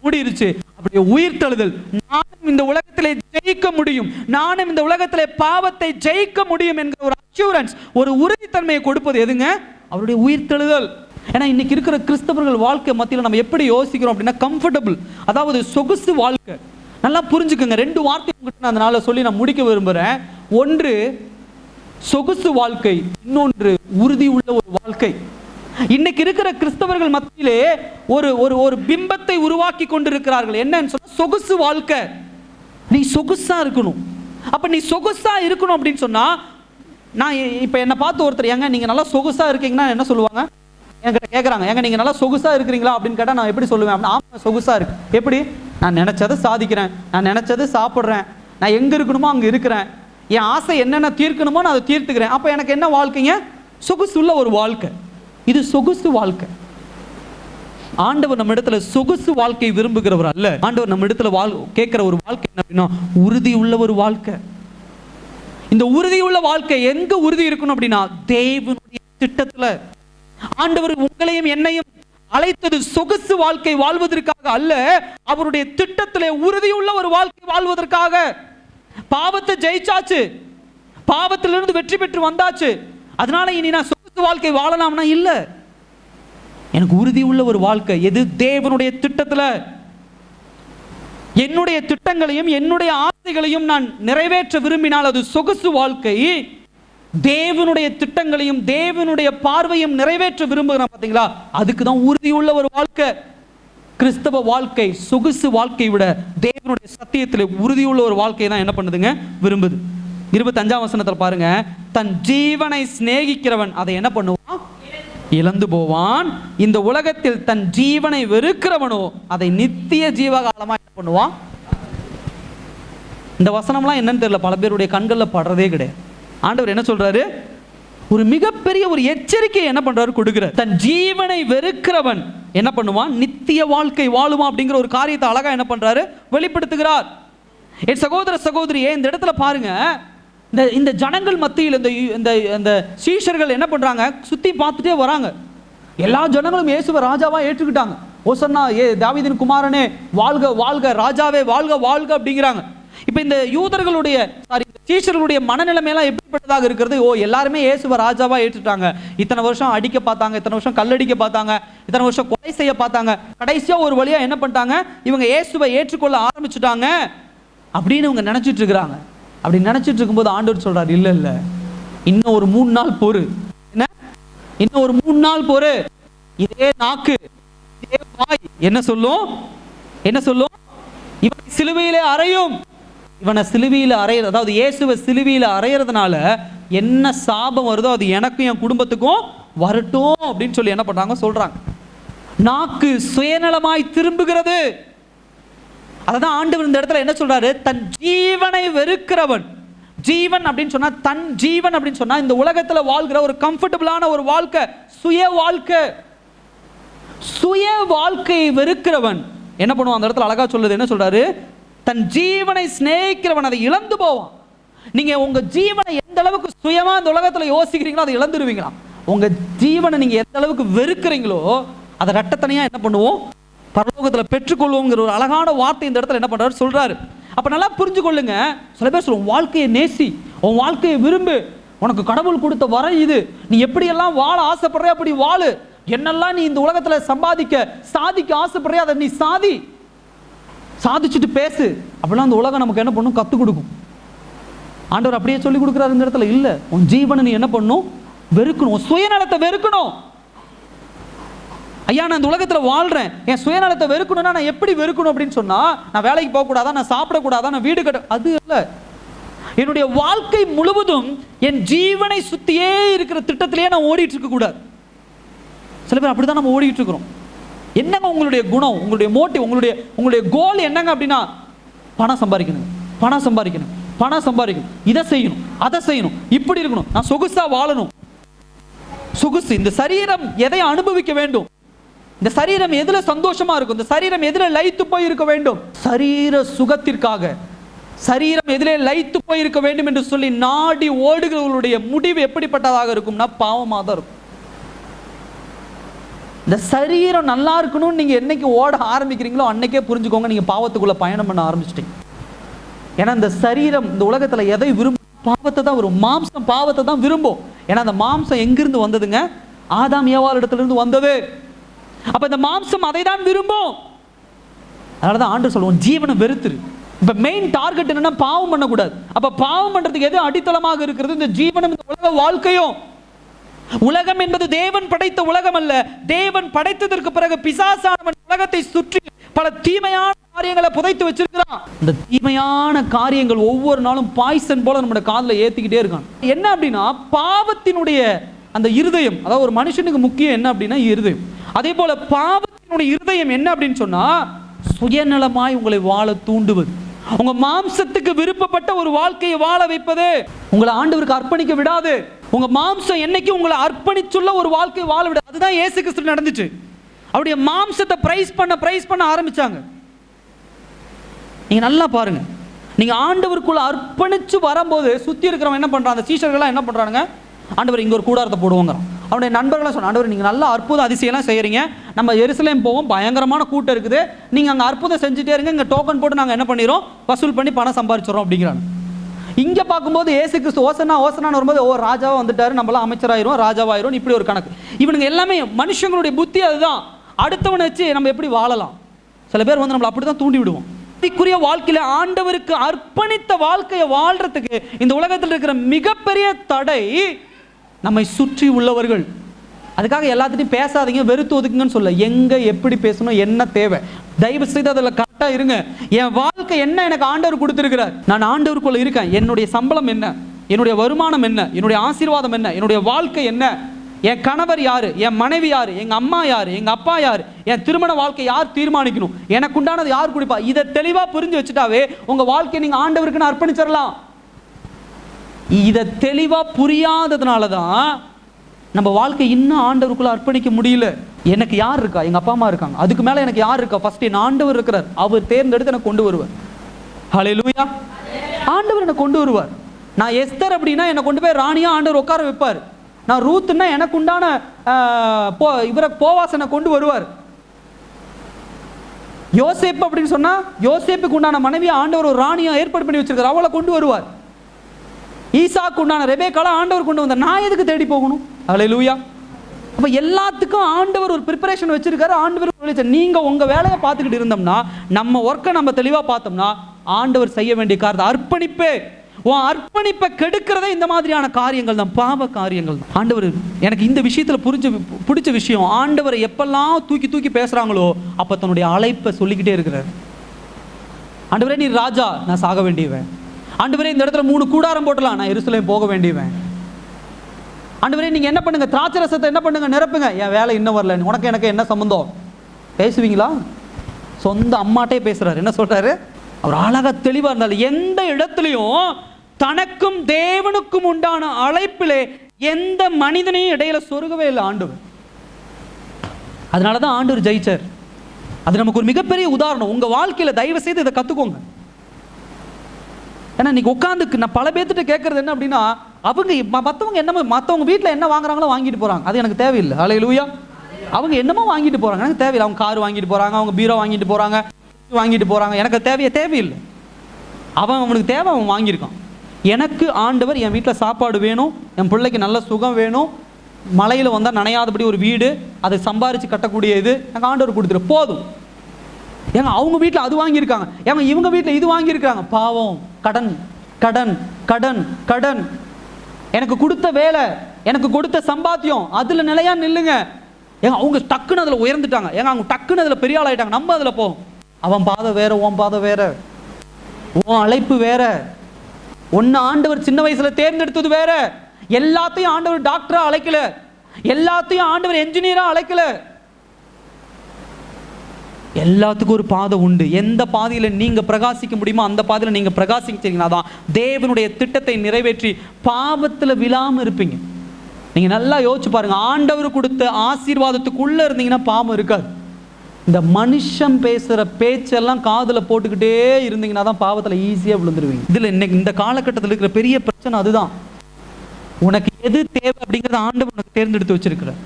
மூடிருச்சு. அப்படியே உயிர்த்தெழுதல், நானும் இந்த உலகத்திலே ஜெயிக்க முடியும், நானும் இந்த உலகத்திலே பாவத்தை ஜெயிக்க முடியும் என்கிற ஒரு அஷ்யூரன்ஸ், ஒரு உறுதித்தன்மையை கொடுப்பது எதுங்க? அவருடைய உயிர்த்தெழுதல். ஏன்னா இன்னைக்கு இருக்கிற கிறிஸ்தவர்கள் வாழ்க்கை மத்தியில் நம்ம எப்படி யோசிக்கிறோம் அப்படின்னா, கம்ஃபர்டபுள், அதாவது சொகுசு வாழ்க்கை. நல்லா புரிஞ்சுக்கோங்க, 2 வார்த்தை உங்கள்கிட்ட நான் அதனால சொல்லி நான் முடிக்க விரும்புகிறேன். ஒன்று சொகுசு வாழ்க்கை, இன்னொன்று உறுதி உள்ள ஒரு வாழ்க்கை. இன்னைக்கு இருக்கிற கிறிஸ்தவர்கள் மத்தியிலே ஒரு ஒரு ஒரு பிம்பத்தை உருவாக்கி கொண்டிருக்கிறார்கள். என்னன்னு சொன்னா சொகுசு வாழ்க்கை. நீ சொகுசா இருக்கணும். அப்ப நீ சொகுசா இருக்கணும் அப்படின்னு சொன்னா, நான் இப்ப என்ன பார்த்து ஒருத்தர், ஏங்க நீங்க நல்லா சொகுசா இருக்கீங்கன்னா என்ன சொல்லுவாங்க? என்கிட்ட கேட்குறாங்க, ஏங்க நீங்கள் நல்லா சொகுசாக இருக்கிறீங்களா அப்படின்னு கேட்டால் நான் எப்படி சொல்லுவேன் அப்படின்னா, ஆமாம் சொகுசாக இருக்கு. எப்படி? நான் நினச்சதை சாதிக்கிறேன், நான் நினச்சதை சாப்பிட்றேன், நான் எங்கே இருக்கணுமோ அங்கே இருக்கிறேன், என் ஆசை என்னென்ன தீர்க்கணுமோ நான் அதை தீர்த்துக்கிறேன். அப்போ எனக்கு என்ன வாழ்க்கைங்க? சொகுசுள்ள ஒரு வாழ்க்கை. இது சொகுசு வாழ்க்கை. ஆண்டவர் நம்ம இடத்துல சொகுசு வாழ்க்கை விரும்புகிறவர் அல்ல. ஆண்டவர் நம்ம இடத்துல கேட்கிற ஒரு வாழ்க்கை என்ன அப்படின்னா, உறுதி உள்ள ஒரு வாழ்க்கை. இந்த உறுதி உள்ள வாழ்க்கை எங்க உறுதி இருக்கணும் அப்படின்னா, தேவனுடைய திட்டத்துல. ஆண்டவர் உங்களையும் என்னையும் அழைத்தது சொகுசு வாழ்க்கை வாழ்வதற்காக அல்ல, அவருடைய திட்டத்திலே உறுதியுள்ள ஒரு வாழ்க்கை வாழ்வதற்காக. பாவத்தை ஜெயிச்சாச்சு, பாவத்திலிருந்து வெற்றி பெற்று வந்தாச்சு, அதனால இனி நான் சொகுசு வாழ்க்கை வாழலாம்னா இல்ல. எனக்கு உறுதி உள்ள ஒரு வாழ்க்கை. எது? தேவனுடைய திட்டத்துல. என்னுடைய திட்டங்களையும் என்னுடைய ஆசைகளையும் நான் நிறைவேற்ற விரும்பினால் அது சொகுசு வாழ்க்கை. தேவனுடைய திட்டங்களையும் தேவனுடைய பார்வையும் நிறைவேற்ற விரும்புகிறோம் பாத்தீங்களா, அதுக்கு தான் உறுதியுள்ள ஒரு வாழ்க்கை. கிறிஸ்தவ வாழ்க்கை சொகுசு வாழ்க்கையை விட தேவனுடைய சத்தியத்தில் உறுதியுள்ள ஒரு வாழ்க்கையை தான் என்ன பண்ணுதுங்க? விரும்புது. 25ஆம் வசனத்தில் பாருங்க, தன் ஜீவனை சிநேகிக்கிறவன் அதை என்ன பண்ணுவான்? இழந்து போவான். இந்த உலகத்தில் தன் ஜீவனை வெறுக்கிறவனோ அதை நித்திய ஜீவகாலமா என்ன பண்ணுவான்? இந்த வசனம்லாம் என்னன்னு தெரியல, பல பேருடைய கண்களில் படுறதே கிடையாது. ஆண்டவர் என்ன சொல்றாரு? ஒரு மிகப்பெரிய ஒரு எச்சரிக்கை என்ன பண்றாரு? கொடுக்கிறார். தன் ஜீவனை வெறுக்கிறவன் என்ன பண்ணுவான்? நித்திய வாழ்க்கை வாழுமா அப்படிங்கிற ஒரு காரியத்தை அழகா என்ன பண்றாரு? வெளிப்படுத்துகிறார். என் சகோதர சகோதரியே, இந்த இடத்துல பாருங்க, இந்த ஜனங்கள் மத்தியில் இந்த சீஷர்கள் என்ன பண்றாங்க? சுத்தி பார்த்துட்டே வராங்க. எல்லா ஜனங்களும் இயேசுவை ராஜாவா ஏற்றுக்கிட்டாங்க. ஓசன்னா தாவீதின் குமாரனே வாழ்க வாழ்க, ராஜாவே வாழ்க வாழ்க அப்படிங்கிறாங்க. இப்ப இந்த யூதர்களுடைய சீஷர்களுடைய மனநிலைமையெல்லாம் எப்படிப்பட்டதாக இருக்கிறது? ஓ, எல்லாருமே இயேசுவை ராஜாவா ஏற்றுட்டாங்க. இத்தனை வருஷம் அடிக்க பார்த்தாங்க, இத்தனை வருஷம் கல்லடிக்க பார்த்தாங்க, இத்தனை வருஷம் கொலை செய்ய பார்த்தாங்க, கடைசியா ஒரு வழியா என்ன பண்ணிட்டாங்க? இவங்க இயேசுவை ஏற்றுக்கொள்ள ஆரம்பிச்சுட்டாங்க அப்படின்னு இவங்க நினைச்சிட்டு இருக்கிறாங்க. அப்படி நினைச்சிட்டு இருக்கும்போது ஆண்டவர் சொல்றாரு, இல்ல இல்ல, இன்னும் ஒரு 3 நாள் பொறு. என்ன? இன்னும் ஒரு 3 நாள் பொறு. இதே நாக்கு, இதே வாய் என்ன சொல்லும்? என்ன சொல்லும்? இவனை சிலுவையிலே அறையும். இவனை சிலுவையில் அறையிற, அதாவது இயேசுவை சிலுவையில் அறையிறதுனால என்ன சாபம் வருதோ அது எனக்கும் என் குடும்பத்துக்கும் வரட்டும் அப்படின்னு சொல்லி என்ன பண்றாங்க? சொல்றாங்க. நாக்கு சுயநலமாய் திரும்புகிறது. அதான் ஆண்டவர் இந்த இடத்துல என்ன சொல்றாரு? தன் ஜீவனை வெறுக்கிறவன். ஜீவன் அப்படின்னு சொன்னா, தன் ஜீவன் அப்படின்னு சொன்னா இந்த உலகத்துல வாழ்கிற ஒரு கம்ஃபர்டபுளான ஒரு வாழ்க்கை, சுய வாழ்க்கை. சுய வாழ்க்கையை வெறுக்கிறவன் என்ன பண்ணுவான்? அந்த இடத்துல அழகா சொல்லுது. என்ன சொல்றாரு? தன் ஜீவனை சிநேகிக்கிறவன் அதை இழந்து போவான். நீங்க உங்க ஜீவனை எந்த அளவுக்கு சுயமா இந்த உலகத்துல யோசிக்கிறீங்களோ அதை இழந்துருவீங்களா? உங்க ஜீவனை நீங்க எந்த அளவுக்கு வெறுக்கிறீங்களோ அதை ரெட்டத்தனையா என்ன பண்ணுவோம்? பரலோகத்துல பெற்றுக்கொள்வோங்கிற ஒரு அழகான வார்த்தை இந்த இடத்துல என்ன பண்றாரு? சொல்றாரு. அப்ப நல்லா புரிஞ்சு கொள்ளுங்க. சில பேர் சொல்லுவோம், வாழ்க்கையை நேசி, உன் வாழ்க்கையை விரும்பு, உனக்கு கடவுள் கொடுத்த வர இது, நீ எப்படியெல்லாம் வாழ ஆசைப்படுற அப்படி வாழு, என்னெல்லாம் நீ இந்த உலகத்துல சாதிக்க ஆசைப்படுறிய அதை நீ சாதிச்சுட்டு பேசு. அப்படிலாம் அந்த உலகம் நமக்கு என்ன பண்ணும்? கற்றுக் கொடுக்கும். ஆண்டவர் அப்படியே சொல்லி கொடுக்குறாரு இந்த இடத்துல. இல்ல, உன் ஜீவனை நீ என்ன பண்ணும்? வெறுக்கணும். சுயநலத்தை வெறுக்கணும். ஐயா, நான் இந்த உலகத்துல வாழ்றேன், என் சுயநலத்தை வெறுக்கணும்னா நான் எப்படி வெறுக்கணும் அப்படின்னு சொன்னா, நான் வேலைக்கு போக கூடாதா, நான் சாப்பிடக்கூடாதா, நான் வீடு கட்ட, அது இல்ல. என்னுடைய வாழ்க்கை முழுவதும் என் ஜீவனை சுத்தியே இருக்கிற திட்டத்திலேயே நான் ஓடிட்டு இருக்க கூடாது. சில பேர் அப்படிதான் நம்ம ஓடிட்டு இருக்கிறோம். என்னங்க உங்களுடைய குணம், உங்களுடைய மோட்டிவ், உங்களுடைய கோல் என்னங்க அப்படின்னா, பணம் சம்பாதிக்கணும், பணம் சம்பாதிக்கணும், பணம் சம்பாதிக்கணும், இதை செய்யணும், அதை செய்யணும், இப்படி இருக்கணும், நான் சொகுசா வாழணும். சொகுசு. இந்த சரீரம் எதை அனுபவிக்க வேண்டும்? இந்த சரீரம் எதுல சந்தோஷமா இருக்கும்? இந்த சரீரம் எதுல லயித்து போய் இருக்க வேண்டும்? சரீர சுகத்திற்காக சரீரம் எதிலே லயித்து போய் இருக்க வேண்டும் என்று சொல்லி நாடி ஓடுகிறவர்களுடைய முடிவு எப்படிப்பட்டதாக இருக்கும்னா பாவமாக தான் இருக்கும். இந்த சரீரம் நல்லா இருக்கணும்னு நீங்க என்னைக்கு ஓட ஆரம்பிக்கிறீங்களோ அன்னைக்கே புரிஞ்சுக்கோங்க, நீங்க பாவத்துக்குள்ள பயணம் பண்ண ஆரம்பிச்சிட்டீங்க. ஏன்னா இந்த சரீரம் இந்த உலகத்துல எதை விரும்பும்? பாவத்தை தான் வரும். மாம்சம் பாவத்தை தான் விரும்பும். ஏன்னா அந்த மாம்சம் எங்கிருந்து வந்ததுங்க? ஆதாம் ஏவாள் இடத்துல இருந்து வந்தது. அப்ப இந்த மாம்சம் அதை தான் விரும்பும். அதனாலதான் ஆண்டவர் சொல்லுவோம், ஜீவனை வெறுத்துரு. இப்ப மெயின் டார்கெட் என்னன்னா பாவம் பண்ணக்கூடாது. அப்ப பாவம் பண்றதுக்கு எது அடித்தளமாக இருக்கிறது? இந்த ஜீவனும் இந்த உலக வாழ்க்கையும். உலகம் என்பது தேவன் படைத்த உலகம் அல்ல. தேவன் படைத்ததற்கு பிறகு பிசாசானவன் உலகத்தை சுற்றி பல தீமையான காரியங்களை புதைத்து வச்சிருக்கிறான். இந்த தீமையான காரியங்கள் ஒவ்வொரு நாளும் பாய்சன் போல நம்மளோட காதுல ஏத்திக்கிட்டே இருக்கான். என்ன அப்படின்னா பாவத்தினுடைய அந்த இருதயம், அதாவது ஒரு மனுஷனுக்கு முக்கியம் என்ன அப்படின்னா இருதயம். அதே போல பாவத்தினுடைய இருதயம் என்ன அப்படின்னு சொன்னா சுயநலமாய் உங்களை வாழ தூண்டுவது, உங்க மாம்சத்துக்கு விருப்பப்பட்ட ஒரு வாழ்க்கையை வாழ வைப்பது, உங்களை ஆண்டவருக்கு அர்ப்பணிக்க விடாது. உங்க மாம்சம் என்னைக்கு உங்களை அர்ப்பணிச்சுள்ள ஒரு வாழ்க்கை வாழ விடாது. அதுதான் இயேசு கிறிஸ்து நடந்துச்சு. அவருடைய மாம்சத்தை பிரைஸ் பண்ண ஆரம்பிச்சாங்க. நீங்க நல்லா பாருங்க, நீங்க ஆண்டவருக்குள்ள அர்ப்பணிச்சு வரும்போது சுத்தி இருக்கிறவங்க என்ன பண்றாங்க? அந்த சீஷர்கள்லாம் என்ன பண்றாங்க? ஆண்டவர் இங்க ஒரு கூடாரத்தை போடுவாங்க. அவனுடைய நண்பர்களாம் சொன்ன, ஆண்டவர் நீங்க நல்ல அற்புத அதிசயம்லாம் செய்யறீங்க, நம்ம எருசலேம் போவோம், பயங்கரமான கூட்டம் இருக்குது, நீங்க அங்க அற்புதம் செஞ்சுட்டே இருங்க, இங்க டோக்கன் போட்டு நாங்க என்ன பண்ணிடுறோம்? வசூல் பண்ணி பணம் சம்பாதிச்சிடறோம் அப்படிங்கிறாங்க. இங்க பார்க்கும்போது ஏசு கிறிஸ்து ஓசனான்னு வரும்போது ஓ ராஜாவா வந்துட்டாரு, நம்மளாம் அமைச்சராயிரும், ராஜாவாயிரும், இப்படி ஒரு கணக்கு. இவனுங்க எல்லாமே மனுஷங்களுடைய புத்தி அதுதான். அடுத்தவனை வச்சு நம்ம எப்படி வாழலாம்? சில பேர் வந்து நம்மளை அப்படிதான் தூண்டி விடுவோம். ஆவிக்குரிய வாழ்க்கையில ஆண்டவருக்கு அர்ப்பணித்த வாழ்க்கையை வாழ்றதுக்கு இந்த உலகத்தில் இருக்கிற மிகப்பெரிய தடை நம்மை சுற்றி உள்ளவர்கள். அதுக்காக எல்லாத்திட்டையும் பேசாதீங்க, வெறுத்து ஒதுக்குங்கன்னு சொல்ல. எங்க எப்படி பேசணும், என்ன தேவை, தயவு செய்து அதில் கரெக்டா இருங்க. என் வாழ்க்கை என்ன எனக்கு ஆண்டவர் கொடுத்திருக்கிறார், நான் ஆண்டவருக்குள்ள இருக்கேன், என்னுடைய சம்பளம் என்ன, என்னுடைய வருமானம் என்ன, என்னுடைய ஆசீர்வாதம் என்ன, என்னுடைய வாழ்க்கை என்ன, என் கணவர் யாரு, என் மனைவி யாரு, எங்க அம்மா யாரு, எங்க அப்பா யாரு, என் திருமண வாழ்க்கை யார் தீர்மானிக்கணும், எனக்கு உண்டானது யார் குடிப்பா, இதை தெளிவா புரிஞ்சு வச்சுட்டாவே உங்க வாழ்க்கையை நீங்க ஆண்டவருக்குன்னு அர்ப்பணிச்சிடலாம். இதை தெளிவா புரியாததுனால தான் நம்ம வாழ்க்கை இன்னும் ஆண்டவருக்குள்ள அர்ப்பணிக்க முடியல. எனக்கு யார் இருக்கா? எங்க அப்பா அம்மா இருக்காங்க, அதுக்கு மேல எனக்கு யார் இருக்கா? ஃபர்ஸ்ட் என் ஆண்டவர் இருக்கிறார், அவர் தேர்ந்தெடுத்து எனக்கு கொண்டு வருவார். ஹல்லேலூயா. ஆண்டவர் என்னை கொண்டு வருவார். நான் எஸ்தர் அப்படின்னா என்னை கொண்டு போய் ராணியா ஆண்டவர் உட்கார வைப்பார். நான் ரூத்துன்னா எனக்கு உண்டான இவரை போவாசனை கொண்டு வருவார். யோசேப்பு அப்படின்னு சொன்னா யோசேப்புக்கு உண்டான மனைவியை ஆண்டவர் ஒரு ராணியா ஏற்பாடு பண்ணி வச்சிருக்கார், அவளை கொண்டு வருவார். ஈசாக்கு உண்டான ரெபேக்கால ஆண்டவர் கொண்டு வந்தார், நான் எதுக்கு தேடி போகணும்? ஹல்லேலூயா. அப்ப எல்லாத்துக்கும் ஆண்டவர் ஒரு ப்ரிப்பரேஷன் வச்சிருக்காரு. ஆண்டவர் நீங்க உங்க வேலையை பார்த்துக்கிட்டு இருந்தோம்னா, நம்ம ஒர்க்கை நம்ம தெளிவா பார்த்தோம்னா, ஆண்டவர் செய்ய வேண்டிய காரியத்தை அர்ப்பணிப்பே. உன் அர்ப்பணிப்பை கெடுக்கிறதே இந்த மாதிரியான காரியங்கள் தான், பாவ காரியங்கள் தான். ஆண்டவர் எனக்கு இந்த விஷயத்துல பிடிச்ச விஷயம், ஆண்டவரை எப்பெல்லாம் தூக்கி பேசுறாங்களோ அப்ப தன்னுடைய அழைப்பை சொல்லிக்கிட்டே இருக்கிறார். ஆண்டவரே நீ ராஜா, நான் சாக வேண்டியவன். ஆண்டவரே இந்த இடத்துல 3 கூடாரம் போட்டலாம், நான் எருசலேம் போக வேண்டியவன். ஆண்டவரே நீங்க என்ன பண்ணுங்க, திராட்சை ரசத்தை என்ன பண்ணுங்க, நிரப்புங்க, என் வேலை இன்னும் வரல, உனக்கு எனக்கு என்ன சம்பந்தம்? பேசுவீங்களா? சொந்த அம்மாட்டே பேசுறாரு. என்ன சொல்றாரு? அவர் அழகா தெளிவா இருந்தாலும் எந்த இடத்துலையும் தனக்கும் தேவனுக்கும் உண்டான அழைப்பிலே எந்த மனிதனையும் இடையில சொருகவே இல்லை ஆண்டவர். அதனாலதான் ஆண்டவர் ஜெயிச்சார். அது நமக்கு ஒரு மிகப்பெரிய உதாரணம். உங்க வாழ்க்கையில தயவு செய்து இதை கத்துக்கோங்க. ஏன்னா இன்னைக்கு உட்காந்துக்கு நான் பல பேர்த்திட்ட கேட்கறது என்ன அப்படின்னா, அவங்க மற்றவங்க வீட்டில் என்ன வாங்குறாங்களோ வாங்கிட்டு போறாங்க, அது எனக்கு தேவையில்லை. ஹல்லேலூயா. அவங்க என்னமோ வாங்கிட்டு போறாங்க, எனக்கு தேவையில்லை. அவங்க கார் வாங்கிட்டு போறாங்க, அவங்க பீரோ வாங்கிட்டு போறாங்க, வாங்கிட்டு போறாங்க, எனக்கு தேவையில்லை. அவனுக்கு தேவை, அவன் வாங்கியிருக்கான். எனக்கு ஆண்டவர் என் வீட்டில் சாப்பாடு வேணும், என் பிள்ளைக்கு நல்ல சுகம் வேணும், மலையில் வந்தால் நனையாதபடி ஒரு வீடு, அதை சம்பாரித்து கட்டக்கூடிய இது எனக்கு ஆண்டவர் கொடுத்துரு போதும். ஏங்க அவங்க வீட்டில் அது வாங்கியிருக்காங்க, ஏங்க இவங்க வீட்டில் இது வாங்கியிருக்காங்க. பாவம், கடன் கடன் கடன் கடன். எனக்கு கொடுத்த வேலை, எனக்கு கொடுத்த சம்பாத்தியம், அதில் நிலையா நில்லுங்க. ஏங்க அவங்க டக்குன்னு அதில் உயர்ந்துட்டாங்க, ஏங்க அவங்க டக்குன்னு அதில் பெரிய ஆள் ஆயிட்டாங்க, நம்ம அதில் போவோம். அவன் பாதை வேற, உன் பாதை வேற, உன் அழைப்பு வேற. ஒன்னு ஆண்டவர் சின்ன வயசுல தேர்ந்தெடுத்தது வேற. எல்லாத்தையும் ஆண்டவர் டாக்டரா அழைக்கல, எல்லாத்தையும் ஆண்டவர் என்ஜினியரா அழைக்கல. எல்லாத்துக்கும் ஒரு பாதை உண்டு. எந்த பாதையில நீங்க பிரகாசிக்க முடியுமோ அந்த பாதையில நீங்க பிரகாசிச்சீங்கன்னா தான் தேவனுடைய திட்டத்தை நிறைவேற்றி பாவத்துல விழாம இருப்பீங்க. நீங்க நல்லா யோசிச்சு பாருங்க, ஆண்டவர் கொடுத்த ஆசீர்வாதத்துக்குள்ள இருந்தீங்கன்னா பாவம் இருக்காது. இந்த மனுஷன் பேசுற பேச்செல்லாம் காதுல போட்டுக்கிட்டே இருந்தீங்கன்னா தான் பாவத்துல ஈஸியா விழுந்துருவீங்க. இதுல இன்னைக்கு இந்த காலகட்டத்தில் இருக்கிற பெரிய பிரச்சனை அதுதான். உனக்கு எது தேவை அப்படிங்கறத ஆண்டவர் உனக்கு தேர்ந்தெடுத்து வச்சிருக்கிறார்.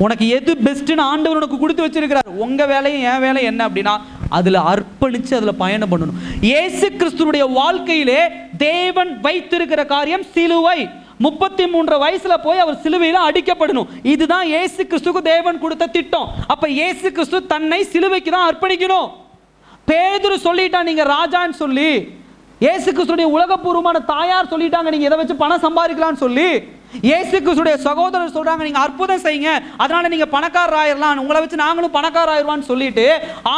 உனக்கு எது பெஸ்ட்னு ஆண்டவர் உனக்கு கொடுத்து வச்சிருக்கிறார். உங்க வேலையும் என் வேலை என்ன அப்படின்னா அதுல அர்ப்பணிச்சு அதுல பயணம் பண்ணணும். இயேசு கிறிஸ்துவுடைய வாழ்க்கையிலே தேவன் வைத்திருக்கிற காரியம் சிலுவை. 33 வயசுல போய் அவர் சிலுவையில அடிக்கப்படணும். இதுதான் இயேசு கிறிஸ்துக்கு தேவன் கொடுத்த திட்டம். அப்ப இயேசு கிறிஸ்து தன்னை சிலுவைக்கு தான் அர்ப்பணிக்கணும். பேதுரு சொல்லிட்டான் நீங்க ராஜான்னு சொல்லி, இயேசு கிறிஸ்துடைய உலகபூர்வமான தாயார் சொல்லிட்டாங்க நீங்க இதை வச்சு பணம் சம்பாதிக்கலாம்னு சொல்லி, இயேசு கிறிஸ்துடைய சகோதரர் சொல்றாங்க நீங்க அற்புதம் செய்யுங்க அதனால நீங்க பணக்காரர் ஆயிரலாம், உங்களை வச்சு நாங்களும் பணக்காரர் ஆயிடுவான்னு சொல்லிட்டு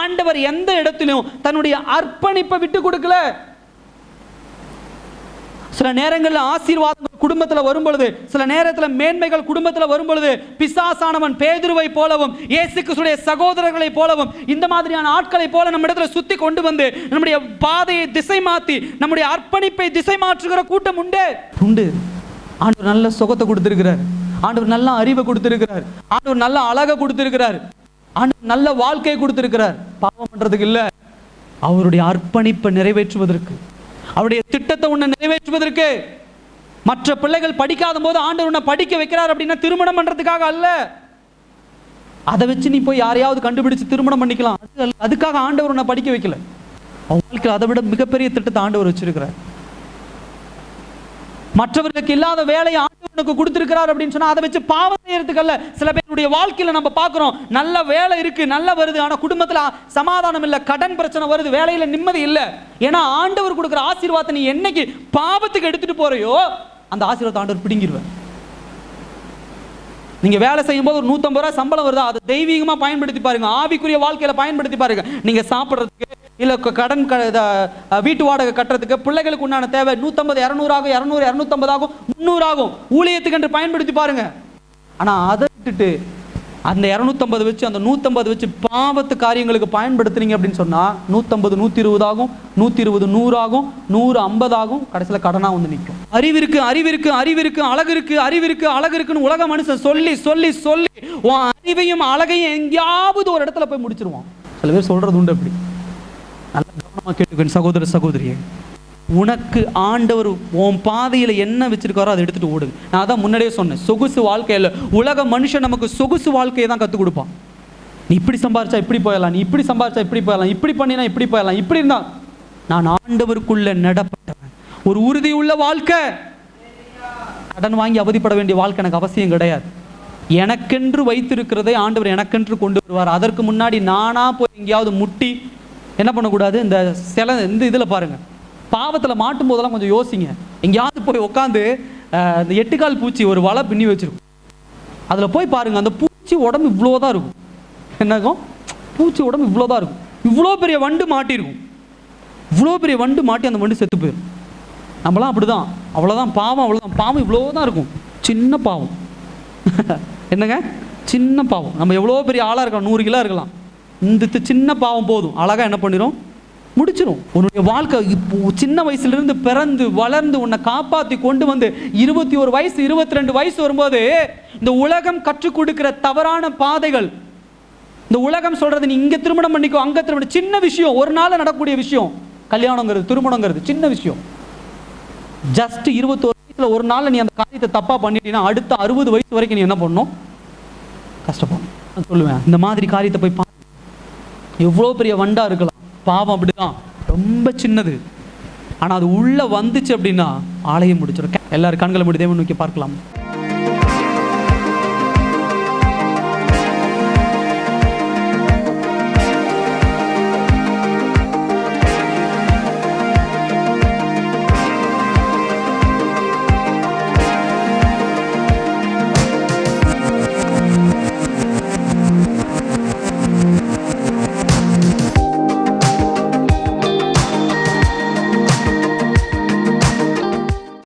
ஆண்டவர் எந்த இடத்திலும் தன்னுடைய அர்ப்பணிப்பை விட்டு கொடுக்கல. சில நேரங்களில் ஆசீர்வாதங்கள் குடும்பத்தில் வரும் பொழுது, சில நேரத்தில் மேன்மைகள் குடும்பத்தில் வரும் பொழுது, பிசாசானவன் பேதுருவை போலவும் இயேசு கிறிஸ்துடைய சகோதரர்களை போலவும் இந்த மாதிரியான ஆட்களை போல நம்ம இடத்துல சுத்தி கொண்டு வந்து நம்முடைய பாதையை திசை மாற்றி நம்முடைய அர்ப்பணிப்பை திசை மாற்றுகிற கூட்டம் உண்டு. ஆண்டவர் நல்ல சுகத்தை கொடுத்திருக்கிறார், ஆண்டவர் நல்ல அறிவை கொடுத்திருக்கிறார், ஆண்டவர் நல்ல அழகை கொடுத்திருக்கிறார், ஆண்டவர் நல்ல வாழ்க்கையை கொடுத்திருக்கிறார். பாவம் பண்றதுக்கு இல்ல, அவருடைய அர்ப்பணிப்பை நிறைவேற்றுவதற்கு, அவருடைய திட்டத்தை உன்னை நிறைவேற்றுவதற்கு. மற்ற பிள்ளைகள் படிக்காத போது ஆண்டவர் உன்னை படிக்க வைக்கிறார் அப்படின்னா திருமணம் பண்றதுக்காக அல்ல. அதை வச்சு நீ போய் யாரையாவது கண்டுபிடிச்சு திருமணம் பண்ணிக்கலாம், அதுக்காக ஆண்டவர் உன்னை படிக்க வைக்கல. அவங்களுக்கு அதை விட மிகப்பெரிய திட்டத்தை ஆண்டவர் வச்சிருக்கிறார். மற்றவர்களுக்கு இல்லாத வேலையை ஆண்டவனுக்கு கொடுத்திருக்கிறார் அப்படின்னு சொன்னா அதை வச்சு பாவம் செய்யறதுக்கு அல்ல. சில பேருடைய வாழ்க்கையில நம்ம பார்க்கிறோம், நல்ல வேலை இருக்கு, நல்ல வருது, ஆனா குடும்பத்துல சமாதானம் இல்ல, கடன் பிரச்சனை வருது, வேலையில நிம்மதி இல்ல. ஏன்னா ஆண்டவர் கொடுக்கிற ஆசீர்வாதத்தை நீ என்னைக்கு பாவத்துக்கு எடுத்துட்டு போறையோ அந்த ஆசீர்வாதத்தை ஆண்டவர் பிடுங்கிடுவார். நீங்க வேலை செய்யும் போது ஒரு 150 ரூபாய் சம்பளம் வருதா, அதை தெய்வீகமா பயன்படுத்தி பாருங்க, ஆவிக்குரிய வாழ்க்கையில பயன்படுத்தி பாருங்க. நீங்க சாப்பிட்றதுக்கு இல்ல கடன் வீட்டு வாடகை கட்டுறதுக்கு, பிள்ளைகளுக்கு உண்டான தேவை 150 200 ஆகும், 200 250 ஆகும், 300 ஆகும், ஊழியத்துக்கு என்று பயன்படுத்தி பாருங்க. ஆனா அதை விட்டுட்டு அந்த 250 வச்சு அந்த 150 வச்சு பாவத்து காரியங்களுக்கு பயன்படுத்துறீங்க அப்படின்னு சொன்னா 150 120 ஆகும், 120 100 ஆகும், 100 50 ஆகும், கடைசியில் கடனா வந்து நிற்கும். அறிவிற்கு அறிவிற்கு அறிவிற்கு அழகு இருக்கு, அறிவிற்கு அழகு இருக்குன்னு உலக மனுஷன் சொல்லி சொல்லி சொல்லி உன் அறிவையும் அழகையும் எங்கேயாவது ஒரு இடத்துல போய் முடிச்சிருவான். சில பேர் சொல்றது உண்டு. அப்படி நல்ல கவனமா கேட்டுக்கணும் சகோதர சகோதரியே, உனக்கு ஆண்டவர் உன் பாதையில் என்ன வச்சிருக்காரோ அதை எடுத்துட்டு ஓடுங்க. நான் அதான் முன்னாடியே சொன்னேன், சொகுசு வாழ்க்கையில் உலக மனுஷன் நமக்கு சொகுசு வாழ்க்கையை தான் கற்றுக் கொடுப்பான். நீ இப்படி சம்பாரிச்சா இப்படி போயிடலாம், நீ இப்படி சம்பாரிச்சா இப்படி போயிடலாம், இப்படி பண்ணினா இப்படி போயிடலாம், இப்படி இருந்தா. நான் ஆண்டவருக்குள்ள நடப்பட்டவன், ஒரு உறுதி உள்ள வாழ்க்கை. கடன் வாங்கி அவதிப்பட வேண்டிய வாழ்க்கை எனக்கு அவசியம் கிடையாது. எனக்கென்று வைத்திருக்கிறதை ஆண்டவர் எனக்கென்று கொண்டு வருவார். அதற்கு முன்னாடி நானா போய் எங்கேயாவது முட்டி என்ன பண்ணக்கூடாது. இந்த சில இந்த இதில் பாருங்க, பாவத்தில் மாட்டும் போதெல்லாம் கொஞ்சம் யோசிங்க. எங்கேயாவது போய் உட்காந்து இந்த 8 கால் பூச்சி ஒரு வலை பின்னி வச்சிருக்கும், அதில் போய் பாருங்க, அந்த பூச்சி உடம்பு இவ்வளோதான் இருக்கும். என்னக்கும் பூச்சி உடம்பு இவ்வளோதான் இருக்கும், இவ்வளோ பெரிய வண்டு மாட்டிருக்கும், இவ்வளோ பெரிய வண்டு மாட்டி அந்த வண்டு செத்து போயிடும். நம்மளாம் அப்படிதான், அவ்வளோதான் பாவம், அவ்வளோதான் பாவம், இவ்வளோதான் இருக்கும், சின்ன பாவம். என்னங்க சின்ன பாவம். நம்ம எவ்வளோ பெரிய ஆளாக இருக்கலாம், 100 கிலோ இருக்கலாம், இந்த சின்ன பாவம் போதும், அழகாக என்ன பண்ணிடும், முடிச்சிடும். உன்னுடைய வாழ்க்கை இப்போ சின்ன வயசுலேருந்து பிறந்து வளர்ந்து உன்னை காப்பாற்றி கொண்டு வந்து 21 வயசு 22 வயசு வரும்போது இந்த உலகம் கற்றுக் கொடுக்கிற தவறான பாதைகள், இந்த உலகம் சொல்றது நீ இங்கே திருமணம் பண்ணிக்கோ, அங்கே திருமணம், சின்ன விஷயம், ஒரு நாள் நடக்கக்கூடிய விஷயம். கல்யாணங்கிறது திருமணங்கிறது சின்ன விஷயம். ஜஸ்ட் 21 வயசுல ஒரு நாள் நீ அந்த காரியத்தை தப்பா பண்ணிட்டீங்கன்னா அடுத்த 60 வயசு வரைக்கும் நீ என்ன பண்ணணும், கஷ்டப்படணும். சொல்லுவேன், இந்த மாதிரி காரியத்தை போய் எவ்வளோ பெரிய வண்டா இருக்கலாம், பாவம் அப்படிதான் ரொம்ப சின்னது, ஆனால் அது உள்ள வந்துச்சு அப்படின்னா ஆலயம் முடிச்சிடும். எல்லாரும் கண்களை மூடி தேவன் நோக்கி பார்க்கலாம்.